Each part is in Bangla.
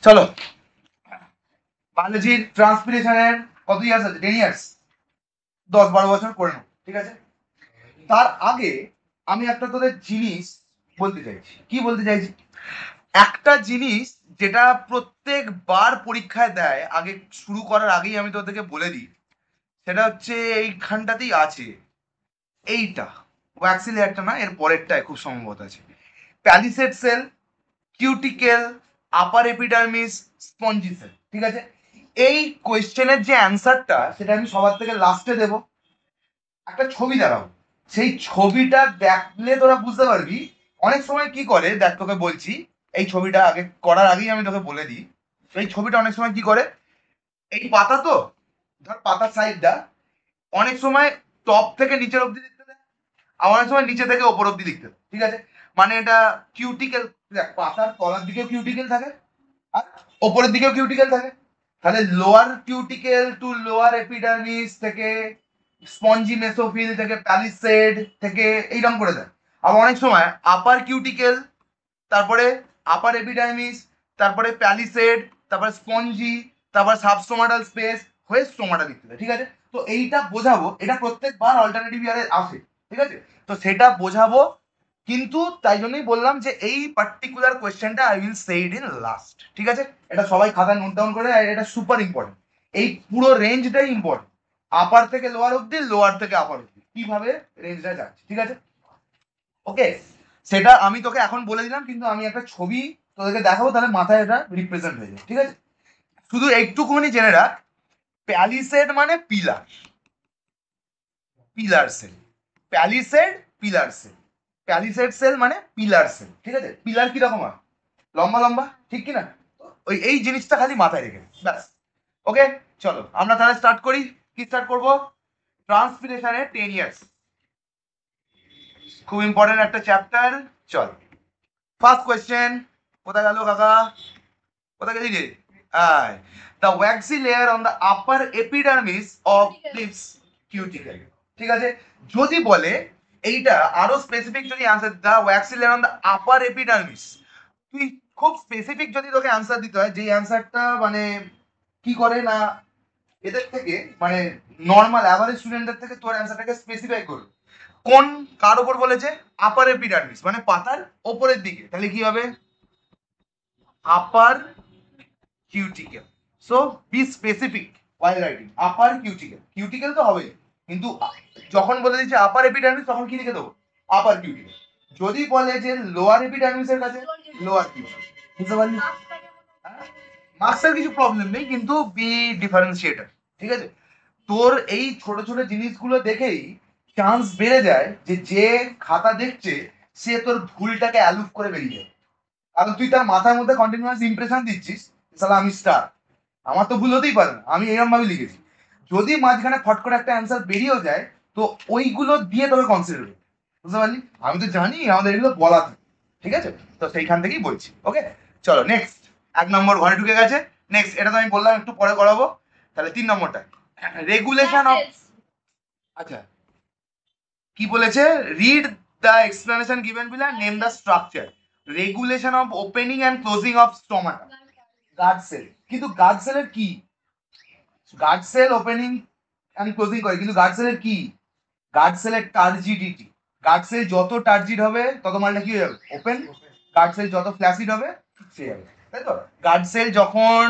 চলো, বায়োলজির ট্রান্সপিরেশনের কত ইয়ার্স আছে? 10 ইয়ার্স, 10-12 বছর করে নেবো, ঠিক আছে? তার আগে আমি একটা তোদের জিনিস বলতে চাইছি। কি বলতে চাইছি? একটা জিনিস যেটা প্রত্যেকবার পরীক্ষায় দেয়, আগে শুরু করার আগেই আমি তোদেরকে বলে দিই, সেটা হচ্ছে এইখানটাতেই আছে, এইটা ওয়াক্সি লেয়ারটা না, এর পরেরটায় খুব সম্ভবত আছে। প্যালিসেড সেল, কিউটিকেল, আপার এপিডার্মিস, স্পঞ্জি সেল, ঠিক আছে? এই কোয়েশ্চেনের যে অ্যান্সারটা সেটা আমি সবার থেকে লাস্টে দেবো। একটা ছবি দেখাবো, সেই ছবিটা দেখলে তোরা বুঝতে পারবি। অনেক সময় কি করে দেখ, তোকে বলছি, এই ছবিটা আগে করার আগেই আমি তোকে বলে দিই। এই ছবিটা অনেক সময় কি করে, এই পাতা তো, ধর পাতার সাইডটা অনেক সময় টপ থেকে নিচের অব্দি লিখতে দেয়, আর অনেক সময় নিচে থেকে ওপর অব্দি লিখতে দেয়, ঠিক আছে? মানে এটা কিউটিকেল, দেখ পাতার তলার দিকেও কিউটিকেল থাকে আর ওপরের দিকেও কিউটিকেল থাকে। তাহলে lower cuticle to lower epidermis থেকে স্পঞ্জি মেসোফিল থেকে প্যালিসেড থেকে এইরকম করে দেয়। আবার অনেক সময় আপার কিউটিকেল, তারপরে আপার এপিডার্মিস, তারপরে প্যালিসেড, তারপরে স্পঞ্জি, তারপর সাবস্টোমাটাল স্পেস হয়ে স্টোমাটা লিখতে দেয়, ঠিক আছে? তো এইটা বোঝাবো, এটা প্রত্যেকবার অল্টারনেটিভ ইয়ারে আসে, ঠিক আছে? তো সেটা বোঝাবো, কিন্তু তাই জন্যই বললাম যে এই পার্টিকুলার কোয়েশ্চেনটা I will say it in last, ঠিক আছে? এটা সবাই খাতায় নোট ডাউন করে, এটা সুপার ইম্পর্টেন্ট। এই পুরো রেঞ্জটাই ইম্পর্টেন্ট, আপার থেকে লোয়ার অব্দি, লোয়ার থেকে আপার অব্দি কিভাবে রেঞ্জটা যাচ্ছে, ঠিক আছে? ওকে, সেটা আমি তোকে এখন বলে দিলাম, কিন্তু আমি একটা ছবি তোদেরকে দেখাবো, তাহলে মাথায় এটা রিপ্রেজেন্ট হয়ে যায়, ঠিক আছে? শুধু একটুখানি জেনে রাখ, প্যালিসেড মানে pillar, pillar cell, palisade pillar cell, palisade cell মানে পিলার সেল, ঠিক আছে? পিলার কিরকম হয়? লম্বা লম্বা, ঠিক কিনা? ওই এই জিনিসটা খালি মাথায় রেখে ব্যাস। ওকে, চলো আমরা তাহলে স্টার্ট করি। কি স্টার্ট করবো? ট্রান্সপিরেশনের 10 ইয়ার্স, খুব ইম্পর্টেন্ট একটা চ্যাপ্টার। চল, ফার্স্ট কোয়েশ্চেন। কোথায় গেল কাকা? কোথায় গেলি রে? আয়, the waxy layer on the upper epidermis of lips cuticle, ঠিক আছে? যদি বলে এইটা আরো স্পেসিফিক, যদি answer the waxy layer on the upper epidermis, তুই খুব স্পেসিফিক যদি তোকে আনসার দিতে হয়, যে আনসারটা মানে কি করে না, এদের থেকে মানে নর্মাল অ্যাভারেজ স্টুডেন্টদের থেকে তোর অ্যান্সারটাকে স্পেসিফাই করবে। কোন, কার উপর বলেছে? আপার এপিডার্মিস মানে পাতার ওপরের দিকে, তাহলে কি হবে? Upper cuticle. So be specific while writing upper cuticle. Cuticle তো হবেই, কিন্তু যখন বলে দিচ্ছে আপার এপিডার্মিস তখন কি লিখে দেবো? আপার কিউটিকেল। যদি বলে যে লোয়ার এপিডার্মিসের কাছে, লোয়ার কিউটিকেল। বুঝতে পারলি? মার্কসের কিছু প্রবলেম নেই, কিন্তু বি ডিফারেন্সিয়েটার, ঠিক আছে? তোর এই ছোট ছোট জিনিসগুলো দেখেই চান্স বেড়ে যায় যে যে খাতা দেখছে সে তোর ভুলটাকে অ্যালুপ করে বেরিয়ে যায়। কারণ তুই তার মাথার মধ্যে কন্টিনিউয়াস ইমপ্রেশন দিচ্ছিস, সালা আমি স্টার, আমার তো ভুল হতেই পারে না, আমি এরকম ভাবে লিখেছি। যদি মাঝখানে ফট করে একটা অ্যান্সার বেরিয়েও যায়, তো ওইগুলো দিয়ে তোকে কনসিডার করবে। বুঝতে পারলি? আমি তো জানি আমাদের এগুলো বলা থাকে, ঠিক আছে? তো সেইখান থেকেই বলছি। ওকে, চলো নেক্সট। 1 নম্বর ঘরে ঢুকে গেছে। নেক্সট, এটা তো আমি বললাম একটু পরে করাবো। তাহলে 3 নম্বরটা রেগুলেশন অফ, আচ্ছা কি বলেছে? Read the explanation given below and name the structure. Regulation of opening and closing of stomata, guard cell. কিন্তু গার্ড সেলের কি? Guard cell opening and closing করে, কিন্তু গার্ড সেলের কি? গার্ড সেলের টার্জিডিটি। গার্ড সেল যত টার্জিড হবে তত মালটা কি হয়ে যাবে? ওপেন। গার্ড সেল যত ফ্ল্যাসিড হবে সে যাবে, তাই তো? গার্ড সেল যখন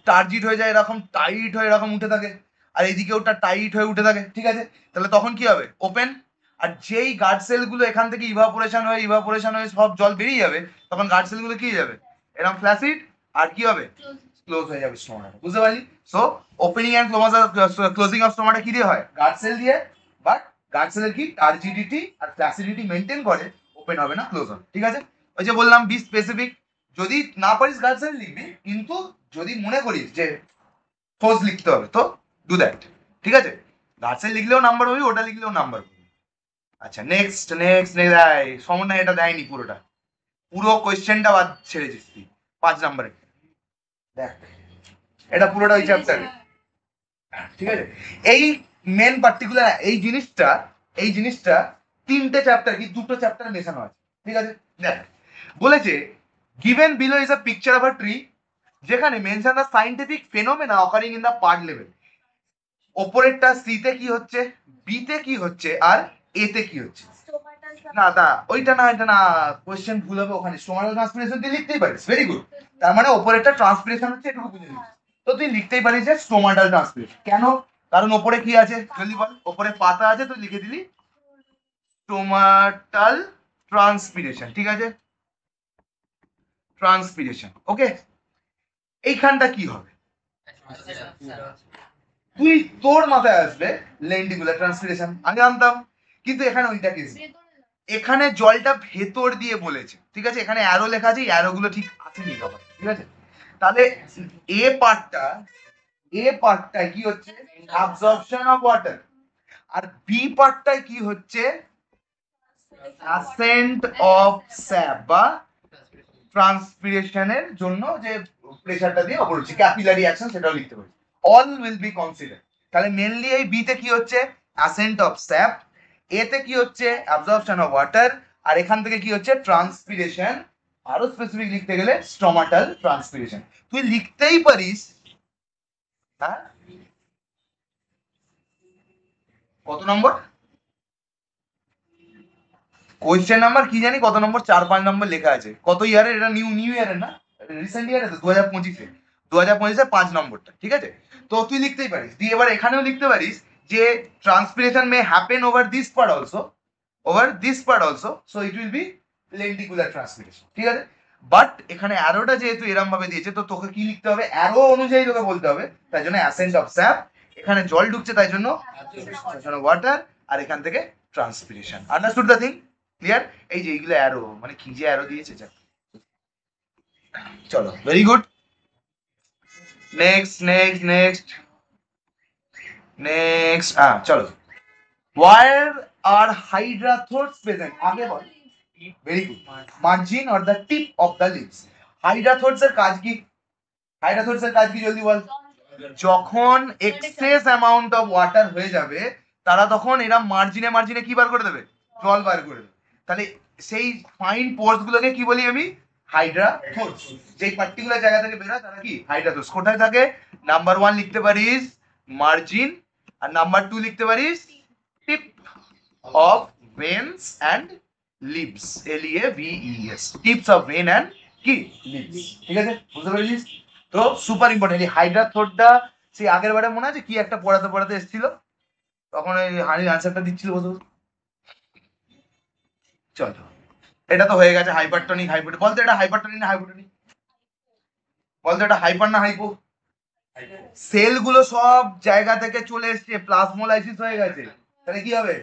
টার্জিড হয়ে যায়, এরকম টাইট হয়ে এরকম উঠে থাকে, আর এদিকে ওটা টাইট হয়ে উঠে থাকে, ঠিক আছে? তাহলে তখন কি হবে? ওপেন। আর যেই গার্ড সেলগুলো এখান থেকে ইভাপোরেশন হয়ে সব জল বেরিয়ে যাবে, তখন গার্ড সেলগুলো কি হয়ে যাবে? এরকম ফ্ল্যাসিড, আর কি হবে? ক্লোজ হয়ে যাবে স্টোমাটা। বুঝতে পারলি? So opening and closing of stomata কি দিয়ে হয়? গার্ড সেল দিয়ে। বাট গার্ড সেলের কি টার্জিডিটি আর ফ্ল্যাসিডিটি মেনটেন করে, ওপেন হবে না, ক্লোজ হবে, ঠিক আছে? ওই যে বললাম বি স্পেসিফিক। যদি না পারিস গার্ড সেল লিখবি, কিন্তু যদি মনে করিস যে ফোর্স লিখতে হবে তো ডু দ্যাট, ঠিক আছে? গার্ড সেল লিখলেও নাম্বার পাবি, ওটা লিখলেও নাম্বার পাবি। আচ্ছা নেক্সট নেক্সট নেক্সট, সমন্বয় এটা দেয়নি পুরোটা, পুরো কোয়েশ্চেনটা বাদ ছেড়েছিস তুই 5 নম্বরে। দেখ এটা পুরোটা ওই চ্যাপ্টারে, ঠিক আছে? এই মেন পার্টিকুলার এই জিনিসটা 3টে চ্যাপ্টার কি 2টো চ্যাপ্টার মেশানো আছে, ঠিক আছে? দেখ বলেছে given below is a picture of a tree, যেখানে mention the scientific phenomena occurring in the part level. ওপরেরটা সিতে কি হচ্ছে, বিতে কি হচ্ছে, আর এতে কি হচ্ছে। না তা ওইটা না, এটা না, কোশ্চেন ভুল হবে ওখানে। স্টোমাটাল ট্রান্সপিরেশন তুই লিখতেই পারিস, ভেরি গুড। তার মানে ওপরেরটা ট্রান্সপিরেশন হচ্ছে, এটুকু বুঝে নিস। তো তুই লিখতেই পারিস যে স্টোমাটাল ট্রান্সপিরেশন। কেন? কারণ ওপরে কি আছে জলদি বল। ওপরে পাতা আছে, তুই লিখে দিলি স্টোমাটাল ট্রান্সপিরেশন, ঠিক আছে, ট্রান্সপিরেশন। ওকে, এইখানটা কি হবে? তুই তোর মাথায় আসবে লেন্টিকুলার ট্রান্সপিরেশন, আমি জানতাম, কিন্তু এখানে ওইটা কি, এখানে জলটা ভেতর দিয়ে বলেছে, ঠিক আছে, এখানে অ্যারো লেখা আছে, অ্যারো গুলো ঠিক আছে লেখা, ঠিক আছে। তাহলে এ পার্টটায় কি হচ্ছে, অ্যাবজর্পশন অফ ওয়াটার, আর বি পার্টটায় কি হচ্ছে, অ্যাসেন্ট অফ স্যাপ বা ট্রান্সপিরেশনের জন্য যে প্রেসারটা দিয়ে অপর হচ্ছে ক্যাপিলারি অ্যাকশন, সেটাও লিখতে পারি। All will be consider. তাহলে মেনলি এই বিতে কি হচ্ছে, অ্যাসেন্ট অফ স্যাপ, এতে কি হচ্ছে, অ্যাবজর্পশন অফ ওয়াটার, আর এখান থেকে কি হচ্ছে, ট্রান্সপিরেশন। আরো স্পেসিফিক লিখতে গেলে স্টোমাটাল ট্রান্সপিরেশন। তুই লিখতেই পারিস, হ্যাঁ, কত নম্বর কোয়েশ্চেন নাম্বার কি জানি কত নম্বর, 4-5 নম্বর লেখা আছে। কত ইয়ারের এটা, নিউ ইয়ারের না, রিসেন্ট ইয়ারে তো 2025-এ, 2025-এ 5 নম্বরটা, ঠিক আছে। তো তুই লিখতেই পারিস, দিয়ে এবার এখানেও লিখতে পারিস যে transpiration may happen over this part also, over this part also, so it will be lenticular transpiration, ঠিক আছে। বাট এখানে অ্যারোটা যেহেতু এরম ভাবে দিয়েছে, তো তোকে কি লিখতে হবে, অ্যারো অনুযায়ী তোকে বলতে হবে। তাই জন্য অ্যাসেন্ট অফ স্যাপ, এখানে জল ঢুকছে তাই জন্য ওয়াটার, আর এখান থেকে transpiration. Understood the thing? Clear? এই যে এইগুলো অ্যারো, মানে কি যে অ্যারো দিয়েছে, চলো, very good. Next next next next, চলো, ওয়ার আর হাইড্রাথোরস প্রেজেন্ট, আগে বল। Very good, margin or the tip of the leaves. হাইড্রাথোরস এর কাজ কি? হাইড্রাথোরস এর কাজ কি জলদি বল। যখন এক্সেস অ্যামাউন্ট অফ ওয়াটার হয়ে যাবে, তারা তখন এরা মার্জিনে মার্জিনে কি বার করে দেবে, জল বার করে দেবে। তাহলে সেই ফাইন পোর্স গুলোকে কি বলি আমি, হাইড্রাথোরস। যেই পার্টিকুলার জায়গা থেকে বেরোয় তারা কি, হাইড্রাথোরস। কোথায় থাকে? নাম্বার 1 লিখতে পারিস মার্জিন, আর নাম্বার 2 লিখতে পারিস tip of veins and leaves, LEAVES, tips of vein and কি লিভস, ঠিক আছে, বুঝতে পেরেছিস? তো সুপার ইম্পর্টেন্ট এই হাইড্রাথোরটা। সেই আগের বারে মনে আছে কি একটা পড়াতে পড়াতে এসেছিল, তখন ওই হানির আনসারটা দিচ্ছিল বলতো। চলো, এটা তো হয়ে গেছে হাইপারটনিক হাইপোটনিক। বলতো এটা হাইপারটনিক না হাইপোটনিক, বলতো এটা হাইপার না হাইপো। সেল গুলো সব জায়গা থেকে চলে এসছে, প্লাজমোলাইসিস হয়ে গেছে, তাহলে কি হবে,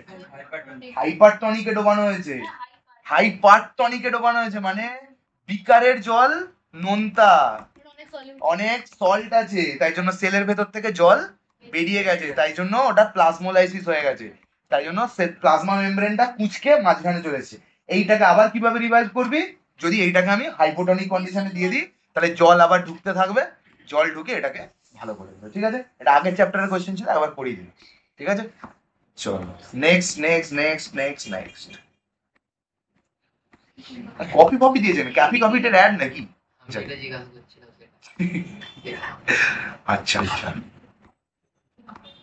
হাইপারটনিকে ডোবানো হয়েছে। হাইপারটনিকে ডোবানো হয়েছে মানে বিকারের জল নোনতা, অনেক সল্ট আছে, তাই জন্য সেলের ভেতর থেকে জল বেরিয়ে গেছে, তাই জন্য ওটা প্লাজমোলাইসিস হয়ে গেছে, তাই জন্য প্লাজমা মেমব্রেনটা কুঁচকে মাঝখানে চলে এসেছে। এইটাকে আবার কিভাবে রিভাইভ করবি, যদি এইটাকে আমি হাইপোটনিক কন্ডিশনে দিয়ে দিই, তাহলে জল আবার ঢুকতে থাকবে, জল ঢুকে এটাকে ভালো করে দেবে, ঠিক আছে। এটা আগের চ্যাপ্টারের কোশ্চেন ছিল, আবার পড়িয়ে দিই, ঠিক আছে। চলো next next next next next. Copy copy দিয়েছেন, ক্যাপি কপিটার অ্যাড নাকি? আচ্ছা আচ্ছা,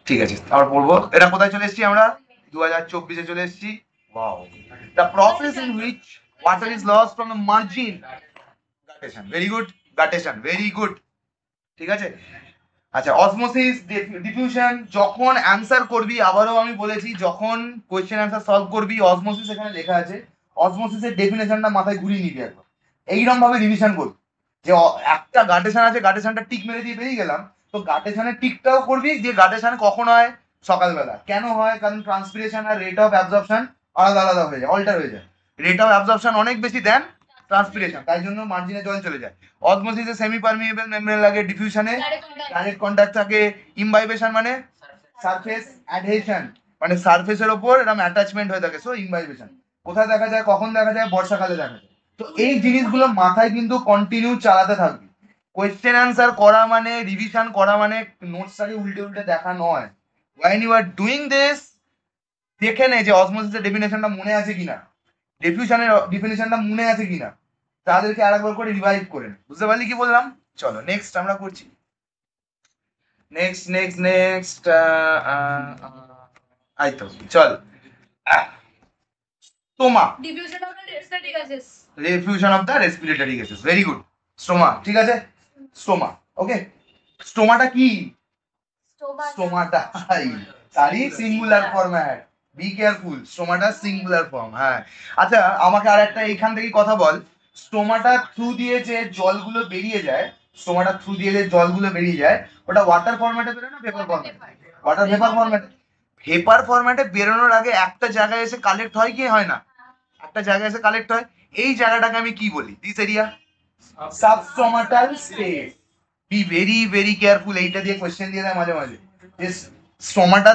ঠিক আছে, আবার পড়বো। এটা কোথায় চলে এসেছি আমরা, 2024-এ চলে এসেছি। Wow, the process in which water is lost from the margin, guttation, very good, guttation, very good, ঠিক আছে। আচ্ছা, অসমোসিস, ডিফিউশন, যখন অ্যান্সার করবি, আবারও আমি বলেছি, যখন কোয়েশ্চেন অ্যান্সার সলভ করবি, অসমোসিস এখানে লেখা আছে, অসমোসিসের ডেফিনেশনটা মাথায় ঘুরিয়ে নিবি একবার, এইরকম ভাবে রিভিশন করবি যে একটা গাটেশন আছে, গাটেশনটা টিক মেরে দিয়ে বেরিয়ে গেলাম, তো গাটেশনের টিকটাও করবি, যে গাটেশন কখন হয়, সকালবেলা। কেন হয়? কারণ ট্রান্সপিরেশন আর রেট অফ অ্যাবজর্পশন আলাদা আলাদা হয়ে যায়, অল্টার হয়ে যায়। রেট অফ অ্যাবজর্পশন অনেক বেশি দেন ট্রান্সপিরেশন, তাই জন্য মার্জিনে জল চলে যায়। অসমোসিসে সেমি পারমিয়েবল মেমব্রেন লাগে, ডিফিউশনে ডাইরেক্ট কন্ট্যাক্ট থাকে, ইমবাইবেশন মানে সারফেস অ্যাডহেশন, মানে সারফেসের ওপর এরকম অ্যাটাচমেন্ট হয়ে থাকে, সো ইমবাইবেশন। কোথায় দেখা যায়, কখন দেখা যায়, বর্ষাকালে দেখা যায়। তো এই জিনিসগুলো মাথায় কিন্তু কন্টিনিউ চালাতে থাকবি। কোয়েশ্চেন অ্যান্সার করা মানে, রিভিশন করা মানে নোটসটাকে উল্টে উল্টে দেখা নয়। when you are doing this, দেখে নে যে অসমোসিসের ডেফিনেশনটা মনে আছে কিনা, ডিফিউশনের ডেফিনেশনটা মনে আছে কিনা, তাদেরকে আরেকবার করে রিভাইভ করে নে। বুঝতে পারলি কি বললাম? চলো নেক্সট আমরা করছি, নেক্সট নেক্সট নেক্সট আই তো চল stoma, diffusion of the respiratory gases, diffusion of the respiratory gases, very good. Stoma, ঠিক আছে, স্টোমা। ওকে, স্টোমাটা কি? স্টোমাটা তারই singular format, be careful, stomata singular form. হ্যাঁ, আচ্ছা আমাকে আর একটা এইখান থেকে কথা বল, স্টোমাটা থ্রু দিয়ে যে জলগুলো বেরিয়ে যায়, স্টোমাটা থ্রু দিয়ে যে জলগুলো বেরিয়ে যায়, ওটা ওয়াটার ফরম্যাটে বেরোয় না ভেপার ফরম্যাটে? ওয়াটার ভেপার ফরম্যাটে। ভেপার ফরম্যাটে বেরোনোর আগে একটা জায়গায় এসে কালেক্ট হয় কি হয় না? একটা জায়গায় এসে কালেক্ট হয়, এই জায়গাটাকে আমি কি বলি? This area substomatal space. Be very very careful, এইটা দিয়ে কোশ্চেন দিয়ে দেয় মাঝে মাঝে, যে স্টোমাটা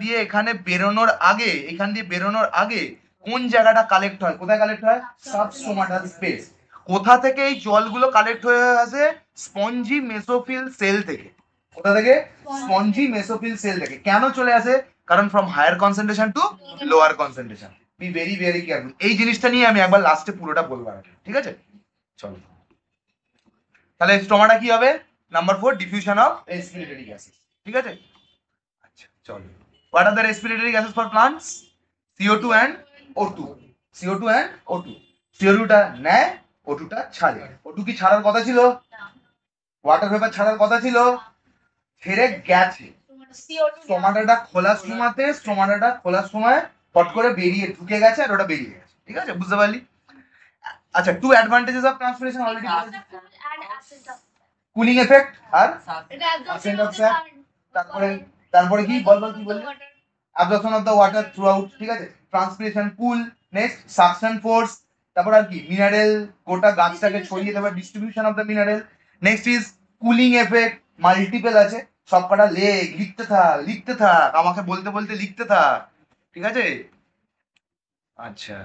দিয়ে এখানে বেরোনোর আগে, এখান দিয়ে বেরোনোর আগে কোন জায়গাটা কালেক্ট হয়, কোথায় কালেক্ট হয়? সাবস্টোমাটাল স্পেস। কোথা থেকে এই জলগুলো কালেক্ট হয়ে আসে? স্পঞ্জি মেসোফিল সেল থেকে। কোথা থেকে? স্পঞ্জি মেসোফিল সেল থেকে। কেন চলে আসে? কারণ from higher concentration to lower concentration. Be very very careful, এই জিনিসটা নিয়ে আমি একবার লাস্টে পুরোটা বলবো, ঠিক আছে? চলো, তাহলে স্টোমাটা কি হবে? Number 4, diffusion of respiratory gases, ঠিক আছে? আচ্ছা চলো, what are the respiratory gases for plants? CO2 and O2, CO2 and O2। CO2 টা নেয়, O2 টা ছাড়ে। O2 কি ছাড়ার কথা ছিল? ওয়াটার ভেপার ছাড়ার কথা ছিল, ছেড়ে গেছে। স্টোমাটাটা খোলার সময়তে, স্টোমাটাটা খোলার সময় ফট করে বেরিয়ে ঢুকে গেছে আর ওটা বেরিয়ে গেছে, ঠিক আছে? বুঝতে পারলি? আচ্ছা, two advantages of transpiration already cooling effect আর ascent of sap, তারপরে তারপরে কি বল কি বললি? Absorption of the water throughout, ঠিক আছে? Transpiration cool, next suction force, তারপর আর কি মিনারেল গোটা গাছটাকে ছড়িয়ে দেবে, distribution of the mineral. Next is cooling effect, multiple আছে, সবকটা লেখ, লিখতে থাক আমাকে বলতে বলতে লিখতে থাক, ঠিক আছে? আচ্ছা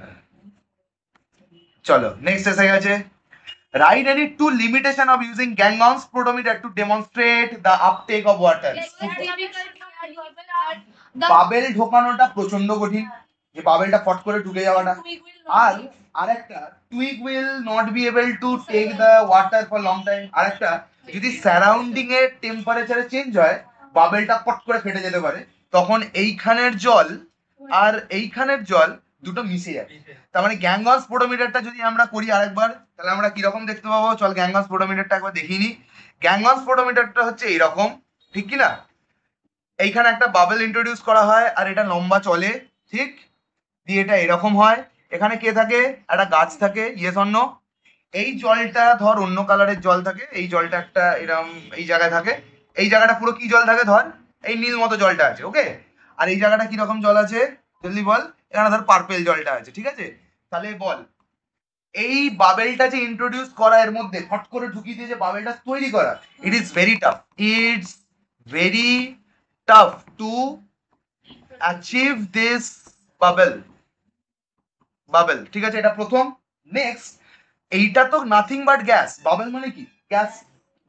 চলো নেক্সট এসে গেছে, write any two limitation of using Gang's speedometer to demonstrate the uptake of water. Bubble ঢোকানোটা প্রচন্ড কঠিন, যে বাবেলটা ফট করে ঢুকে যাওয়াটা। আর আরেকটা, twig will not be able to take the water for long time. আরেকটা, যদি সারাউন্ডিং এর টেম্পারেচারে চেঞ্জ হয়, বাবেলটা ফট করে ফেটে যেতে পারে, তখন এইখানের জল আর এইখানের জল দুটো মিশে যাবে। তার মানে গ্যাংগস স্পোডোমিটারটা যদি আমরা করি আরেকবার, তাহলে আমরা কিরকম দেখতে পাবো? চল গ্যাংগস স্পোডোমিটারটা একবার দেখিয়ে নি। গ্যাংগস স্পোডোমিটারটা হচ্ছে এইরকম, ঠিক কি না? এইখানে একটা বাবেল ইন্ট্রোডিউস করা হয় আর এটা লম্বা চলে, ঠিক? দিয়ে এটা এরকম হয়, এখানে কে থাকে? একটা গাছ থাকে, ইয়েস অন্য। এই জলটা ধর অন্য কালারের জল থাকে, এই জলটা একটা এরকম এই জায়গায় থাকে, এই জায়গাটা পুরো কি জল থাকে? ধর এই নীল মতো জলটা আছে, ওকে? আর এই জায়গাটা কিরকম জল আছে জলদি বল? এখানে ধর পার্পেল জলটা আছে, ঠিক আছে? তাহলে বল, এই বাবেলটা যে ইন্ট্রোডিউস করা এর মধ্যে ফট করে ঢুকিয়ে দিয়ে যে বাবেলটা তৈরি করা, it is very tough, it's very tough to achieve this bubble, ঠিক আছে? এটা প্রথম। নেক্সট, এইটা তো নাথিং বাট গ্যাস, বাবেল মানে কি? গ্যাস।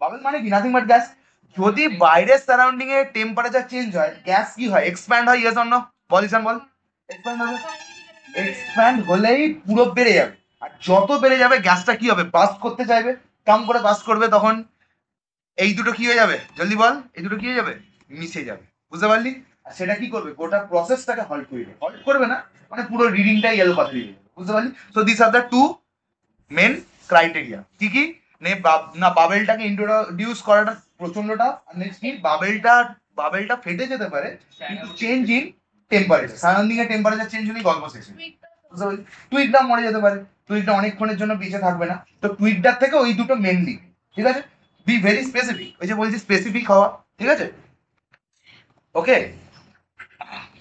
বাবেল মানে কি? Nothing but gas. যদি বাইরের সারাউন্ডিং এর টেম্পারেচার চেঞ্জ হয়, গ্যাস কি হয়? এক্সপ্যান্ড হয়, ইয়েস অর নো? বল ঈশান বল। এক্সপ্যান্ড হবে, এক্সপ্যান্ড হলেই পুরো বেড়ে যাবে, আর যত বেড়ে যাবে গ্যাসটা কি হবে? বাস্ট করতে চাইবে, কাম করে বাস্ট করবে, তখন এই দুটো কি হয়ে যাবে জলদি বল? এই দুটো কি হয়ে যাবে? মিশে যাবে, বুঝতে পারলি? আর সেটা কি করবে? গোটা প্রসেসটাকে হল্ট করে দেবে, হল্ট করবে না মানে পুরো রিডিংটাই ইয়েলো পাতা দিয়ে দেবে, বুঝতে পারলি? So this are the two main criteria. কি কি? না বাবেলটাকে ইন্ট্রোডিউস করাটা প্রচন্ডটা, আর নেক্সট কি? বাবেলটা ফেটে যেতে পারে, কিন্তু চেঞ্জ ইন টেম্পারেচার, সারাউন্ডিং এর টেম্পারেচার চেঞ্জ হলেই গল্প শেষ। বুঝতে পারলি? টুইকটা মরে যেতে পারে, টুইকটা অনেকক্ষণের জন্য বেঁচে থাকবে না, তো টুইকটার থেকে ওই দুটো মেনলি, ঠিক আছে? বি ভেরি স্পেসিফিক, ওই যে বলছি স্পেসিফিক হওয়া, ঠিক আছে? ওকে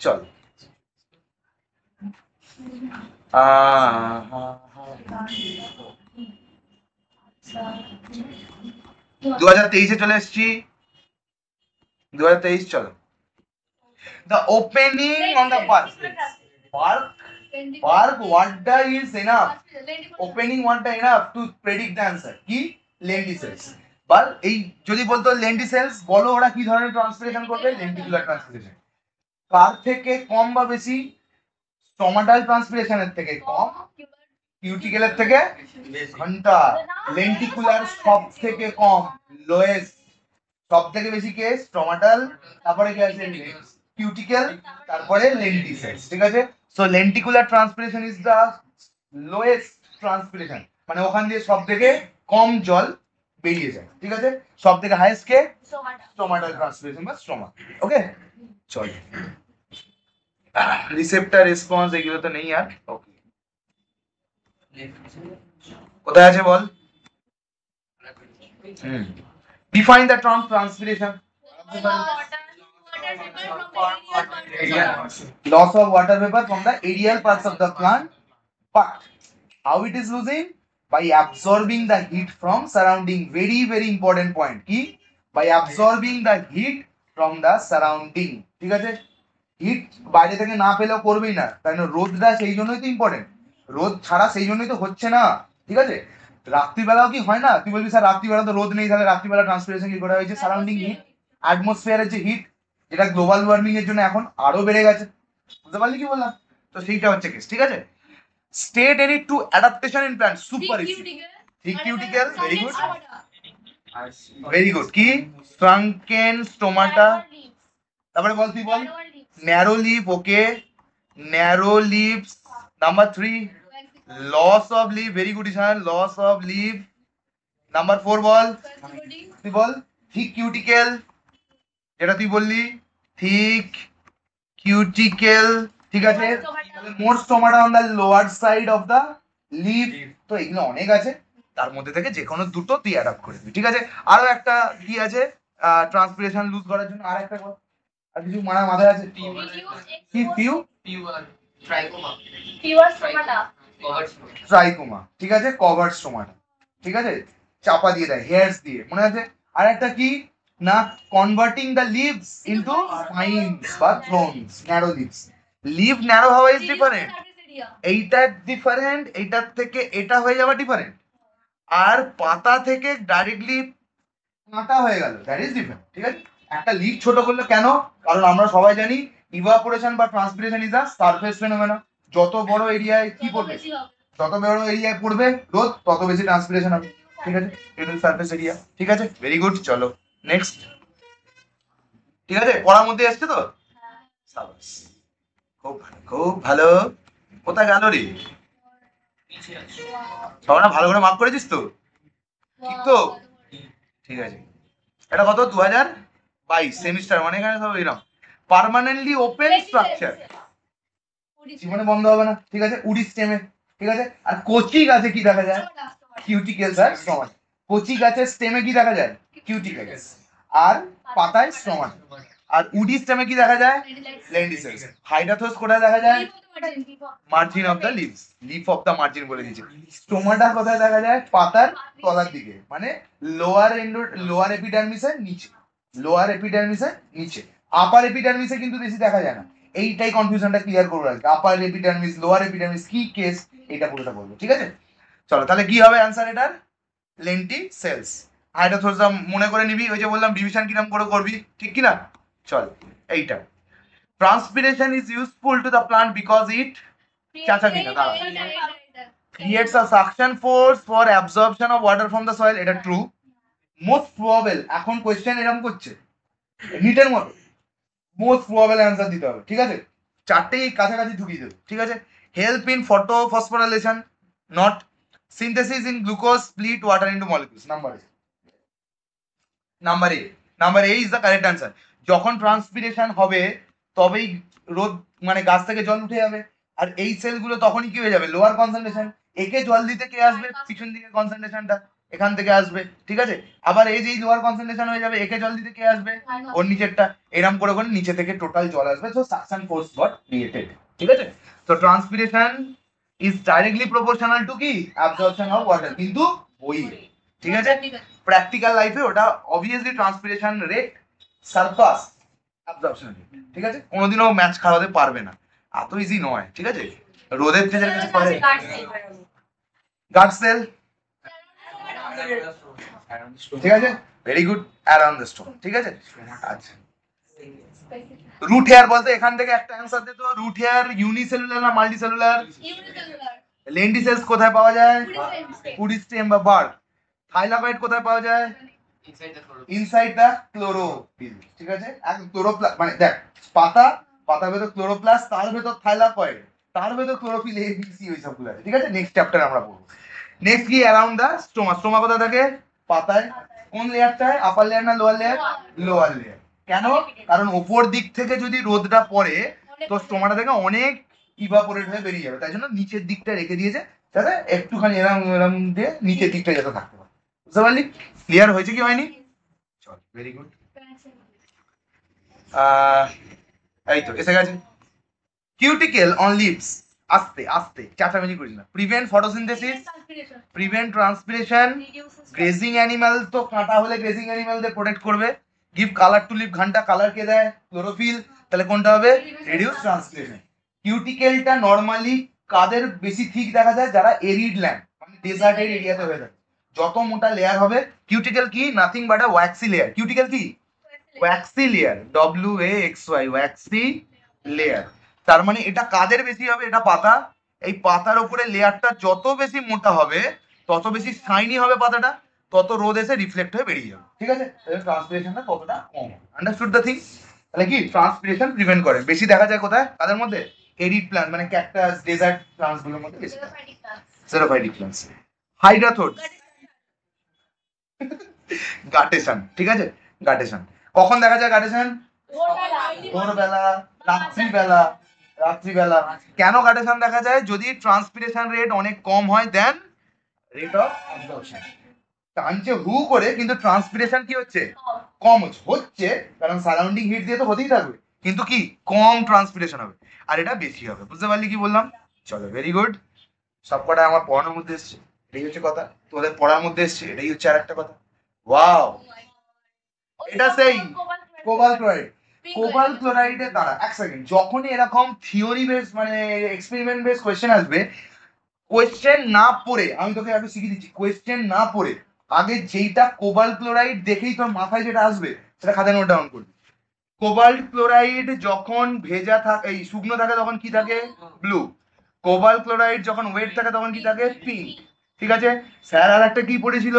চল, আহ 2023-এ চলে এসেছি, 2023 চলো। The opening on the bark, wordটা is enough, opening wordটা enough to predict the answer। কি? লেন্টিসেলস। বল, এই যদি বলতো লেন্টিসেলস, বলো ওরা কি ধরনের ট্রান্সপিরেশন করবে? Lenticular transpiration. কার থেকে কম বা বেশি? স্টোমাটাল ট্রান্সপিরেশনের থেকে কম, কিউটিকেলের থেকে ঘন্টা। লেন্টিকুলার সব থেকে কম, লোয়েস্ট। সব থেকে বেশি কে? স্ট্রমাটাল, তারপরে কি আছে? কিউটিকেল, তারপরে লেন্টিসেলস। ঠিক আছে, so lenticular transpiration is the lowest transpiration, মানে ওখান দিয়ে সব থেকে কম জল বেরিয়ে যায়। ঠিক আছে, সব থেকে হাইয়েস্ট কে? স্ট্রমাটাল ট্রান্সপিরেশন বা স্ট্রমা। ওকে, চল রিসেপ্টর রেসপন্স এগুলো তো নেই আর। ওকে, কোথায় আছে বল? Define the term transpiration. Loss of water vapor from the aerial parts of the plant, but how it is losing? By absorbing the heat from surrounding. Very very important point. Ki by absorbing the heat from the surrounding. ঠিক আছে, হিট বাইরে থেকে না পেলেও করবেই না, তাই না? রোদটা সেই জন্যই তো ইম্পর্টেন্ট, রোদ ছাড়া সেই জন্যই তো হচ্ছে না। ঠিক আছে, রাত্রিবেলাও কি হয় না? তুই বলবি স্যার রাত্রিবেলা তো রোদ নেই, তাহলে রাত্রিবেলা ট্রান্সপিরেশন কি করে হয়েছে? সারাউন্ডিং হিট, অ্যাটমসফিয়ারের যে হিট, যেটা গ্লোবাল ওয়ার্মিং এর জন্য এখন আরো বেড়ে গেছে। বুঝতে পারলি কি বললাম? তো সেইটা হচ্ছে কেস। ঠিক আছে, state any two adaptation in plant. Super easy. Thick cuticle, very good, very good. কি? ট্রাঙ্কেন স্টোমাটা, তারপরে বল, তুই বল। Narrow leave, okay, narrow leaves. Number 3 loss of leave, very good Ishan, loss of leave. Number 4 বল, তুই বল। থিক কিউটিকেল, যেটা তুই বললি, থিক কিউটিকেল। ঠিক আছে, more stomata on the lower side of the leave. তো এগুলো অনেক আছে, তার মধ্যে থেকে যে কোনো দুটো তুই অ্যাডাপ্ট করে দিবি। ঠিক আছে, আরো একটা কি আছে ট্রান্সপিরেশন লুজ করার জন্য? আর একটা বল, আর কিছু মাথায় আছে? কি? ট্রাইকোমা। ঠিক আছে, কভার স্টোমাটা। ঠিক আছে, চাপা দিয়ে দেয় হেয়ারস দিয়ে, মনে আছে? আর একটা কি না? Converting the leaves into spines বা thorns, narrow leaves. Leaf narrow হওয়া ইজ ডিফারেন্ট, এইটা ডিফারেন্ট, এইটার থেকে এটা হয়ে যাওয়া ডিফারেন্ট, আর পাতা থেকে ডাইরেক্টলি কাঁটা হয়ে গেল, দ্যাট ইজ ডিফারেন্ট। ঠিক আছে, একটা লিভ ছোট করলো কেন? কারণ আমরা সবাই জানি ইভাপোরেশন বা transpiration is a surface phenomenon. যত বড় এরিয়ায় কি পড়বে, যত বড় এরিয়ায় পড়বে রোদ, তত বেশি ট্রান্সপিরেশন হবে। ঠিক আছে, এটা সারফেস এরিয়া। ঠিক আছে, ভেরি গুড, চলো নেক্সট। ঠিক আছে, পড়ার মধ্যে আসছে তো? সাবাস, খুব ভালো, খুব ভালো। কোথায় গেল রে? সবাই ভালো করে মার্ক করেছিস তো? ঠিক তো? ঠিক আছে, এটা কত? 2022 সেমিস্টার, মানে এখানে সব এরকম পার্মানেন্টলি ওপেন স্ট্রাকচার, জীবনে বন্ধ হবে না। ঠিক আছে, উডি স্টেমে। ঠিক আছে, আর কচি গাছে কি দেখা যায়? কিউটিকেলস আর স্টোমাটা। কচি গাছের স্টেমে কি দেখা যায়? কিউটিকেলস, আর পাতায় স্টোমাটা। আর উডি স্টেমে কি দেখা যায়? লেন্টিসেলস। হাইডাথোস কোথায় দেখা যায়? Margin of the leaves, leaf of the margin বলে দিয়েছে। স্টোমাটা কোথায় দেখা যায়? পাতার তলার দিকে, মানে লোয়ার এপিডার্মিসের নিচে, লোয়ার এপিডার্মিসের নিচে। আপার এপিডার্মিসে কিন্তু বেশি দেখা যায় না। এইটাই কনফিউশনটা ক্লিয়ার করবো আজকে, আপার এপিডার্মিস লোয়ার এপিডার্মিস কি কেস, এটা পুরোটা বলবো। ঠিক আছে, চলো তাহলে কি হবে অ্যান্সার এটার? লেন্টিসেলস। হাইড্রোথোসা মনে করে নিবি, ওই যে বললাম ডিভিশন কিরম করে করবি, ঠিক কি না? চল, এইটা transpiration is useful to the plant because it creates a suction force for absorption of water from the soil. এটা ট্রু। মোস্ট প্রবাবল, এখন কোশ্চেন এরকম করছে নিটের মতো, মোস্ট প্রবাবল অ্যান্সার দিতে হবে। ঠিক আছে, চারটেই কাছাকাছি ঢুকিয়ে দেবে। ঠিক আছে, help in photophosphorylation, not synthesis in glucose split water into molecules. Number A is the correct answer. যখন ট্রান্সপিরেশন হবে তবেই রোদ, মানে গাছ থেকে জল উঠে যাবে, আর এই সেলগুলো তখনই কি হয়ে যাবে? Lower concentration. একে জল দিতে কে আসবে? পিছন দিকে কনসেন্ট্রেশনটা এখান থেকে আসবে। ঠিক আছে, আবার এই যে লোয়ার কনসেন্ট্রেশন হয়ে যাবে, একে জল দিতে কে আসবে? ওর নিচেরটা। এরম করে করে নিচে থেকে টোটাল জল আসবে, so suction force goat created. ঠিক আছে, তো transpiration is directly proportional to কি? অ্যাবজর্পশন অফ ওয়াটার, কিন্তু ওই, ঠিক আছে, প্র্যাকটিক্যাল লাইফে ওটা obviously transpiration rate surpass absorption rate. ঠিক আছে, কোনোদিনও ম্যাচ খাওয়াতে পারবে না, এত ইজি নয়। ঠিক আছে, রোদের তেজের কাছে পারে। গার্ড সেল, ঠিক আছে, very good, around the stone. ঠিক আছে, আচ্ছা রুট হেয়ার বলতে এখান থেকে একটা অ্যান্সার দে তো, রুট হেয়ার ইউনিসেলুলার না মাল্টিসেলুলার? লেন্টিসেলস কোথায় পাওয়া যায়? Pudicem. ফুড স্টেম বা বার্ক। থাইলাকয়েড কোথায় পাওয়া যায়? Inside the chlorophyll. ঠিক আছে, একদম ক্লোরোপ্লাস্ট মানে দেখ পাতা, পাতার ভেতর ক্লোরোপ্লাস্ট, তার ভেতর থাইলাকয়েড, তার ভেতর ক্লোরোফিল, এ বি সি ওই সবগুলো আছে। ঠিক আছে, নেক্সট চ্যাপ্টার আমরা পড়বো। নেক্সট কি অ্যারাউন্ড দ্য স্টোমা। স্টোমা কোথায় থাকে? পাতায়। কোন লেয়ারটায়? আপার লেয়ার না লোয়ার লেয়ার? Lower layer. কেন? কারণ ওপর দিক থেকে যদি রোদটা পড়ে তো স্টোমাটা থেকে অনেক ইভাপোরেট হয়ে বেরিয়ে যাবে, তাই জন্য নিচের দিকটা রেখে দিয়েছে যাতে একটুখানি এরম এরম দিয়ে নিচের দিকটা যাতে থাকতে পারে। বুঝতে পারলি? ক্লিয়ার হয়েছে কি হয়নি? চল, ভেরি গুড। এই তো এসে গেছে। কিউটিকেল অন লিভস, আস্তে আস্তে চাচামেচি করিস না। Prevent photosynthesis, prevent transpiration, grazing animal, তো কাঁটা হলে গ্রেজিং অ্যানিমালদের প্রোটেক্ট করবে। গিভ কালার টু লিভ, ঘন্টা কালার কে দেয়? ক্লোরোফিল। তাহলে কোনটা হবে? Reduce transpiration. কিউটিকেলটা নরমালি কাদের বেশি থিক দেখা যায়? যারা এরিড ল্যান্ড মানে ডেজার্টের এরিয়াতে হয়ে থাকে। যত মোটা লেয়ার হবে, কিউটিকেল কি nothing but a waxy layer. Cuticle কি? Waxy layer, WAXY, waxy layer. তার মানে এটা কাদের বেশি হবে? এটা পাতা। এই পাতার উপরে লেয়ারটা যত বেশি মোটা হবে তত বেশি শাইনি হবে পাতাটা, তত রোদ এসে রিফ্লেক্ট হয়ে বেরিয়ে যাবে। ঠিক আছে, ট্রান্সপিরেশনটা ততটা কম। Understood the thing? তাহলে কি ট্রান্সপিরেশন প্রিভেন্ট করে। বেশি দেখা যায় কোথায়? কাদের মধ্যে? এরিড প্ল্যান্ট মানে ক্যাকটাস, ডেজার্ট প্ল্যান্টস গুলোর মধ্যে বেশি। জেরোফাইটিক প্ল্যান্টস। হাইড্রাথোডস, গাটেশন। ঠিক আছে, গাটেশন কখন দেখা যায়? গাটেশন ভোরবেলা, রাত্রিবেলা। রাত্রিবেলা কেন গাটেশন দেখা যায়? যদি ট্রান্সপিরেশন রেট অনেক কম হয় দেন রেট অফ অ্যাবজর্পশন। টানছে হু করে কিন্তু ট্রান্সপিরেশন কি হচ্ছে? কম হচ্ছে কারণ সারাউন্ডিং হিট দিয়ে তো হতেই থাকবে, কিন্তু কি কম ট্রান্সপিরেশন হবে, আর এটা বেশি হবে। বুঝতে পারলি কি বললাম? চলো, ভেরি গুড। সবকটা আমার পড়ানোর মধ্যে এসছে, এটাই হচ্ছে কথা। তোদের পড়ার মধ্যে এসছে, এটাই হচ্ছে আর একটা কথা। ওয়াও, এটা সেই কোবাল্ট ক্লোরাইড। কোবাল্ট ক্লোরাইডে দাঁড়া এক সেকেন্ড, যখনই এরকম থিওরি বেস মানে এক্সপেরিমেন্ট বেস কোয়েশ্চেন আসবে, কোয়েশ্চেন না পড়ে আমি তোকে একটু শিখিয়ে দিচ্ছি, কোয়েশ্চেন না পড়ে আগে যেইটা কোবাল্ট ক্লোরাইড দেখেই তোর মাথায় যেটা আসবে সেটা খাতায় নোট ডাউন করবি। কোবাল্ট ক্লোরাইড যখন ভেজা থাকে, এই শুকনো থাকে তখন কি থাকে? ব্লু। কোবাল্ট ক্লোরাইড যখন ওয়েট থাকে তখন কি থাকে? পিঙ্ক। ঠিক আছে, স্যার আর একটা কি পড়েছিল?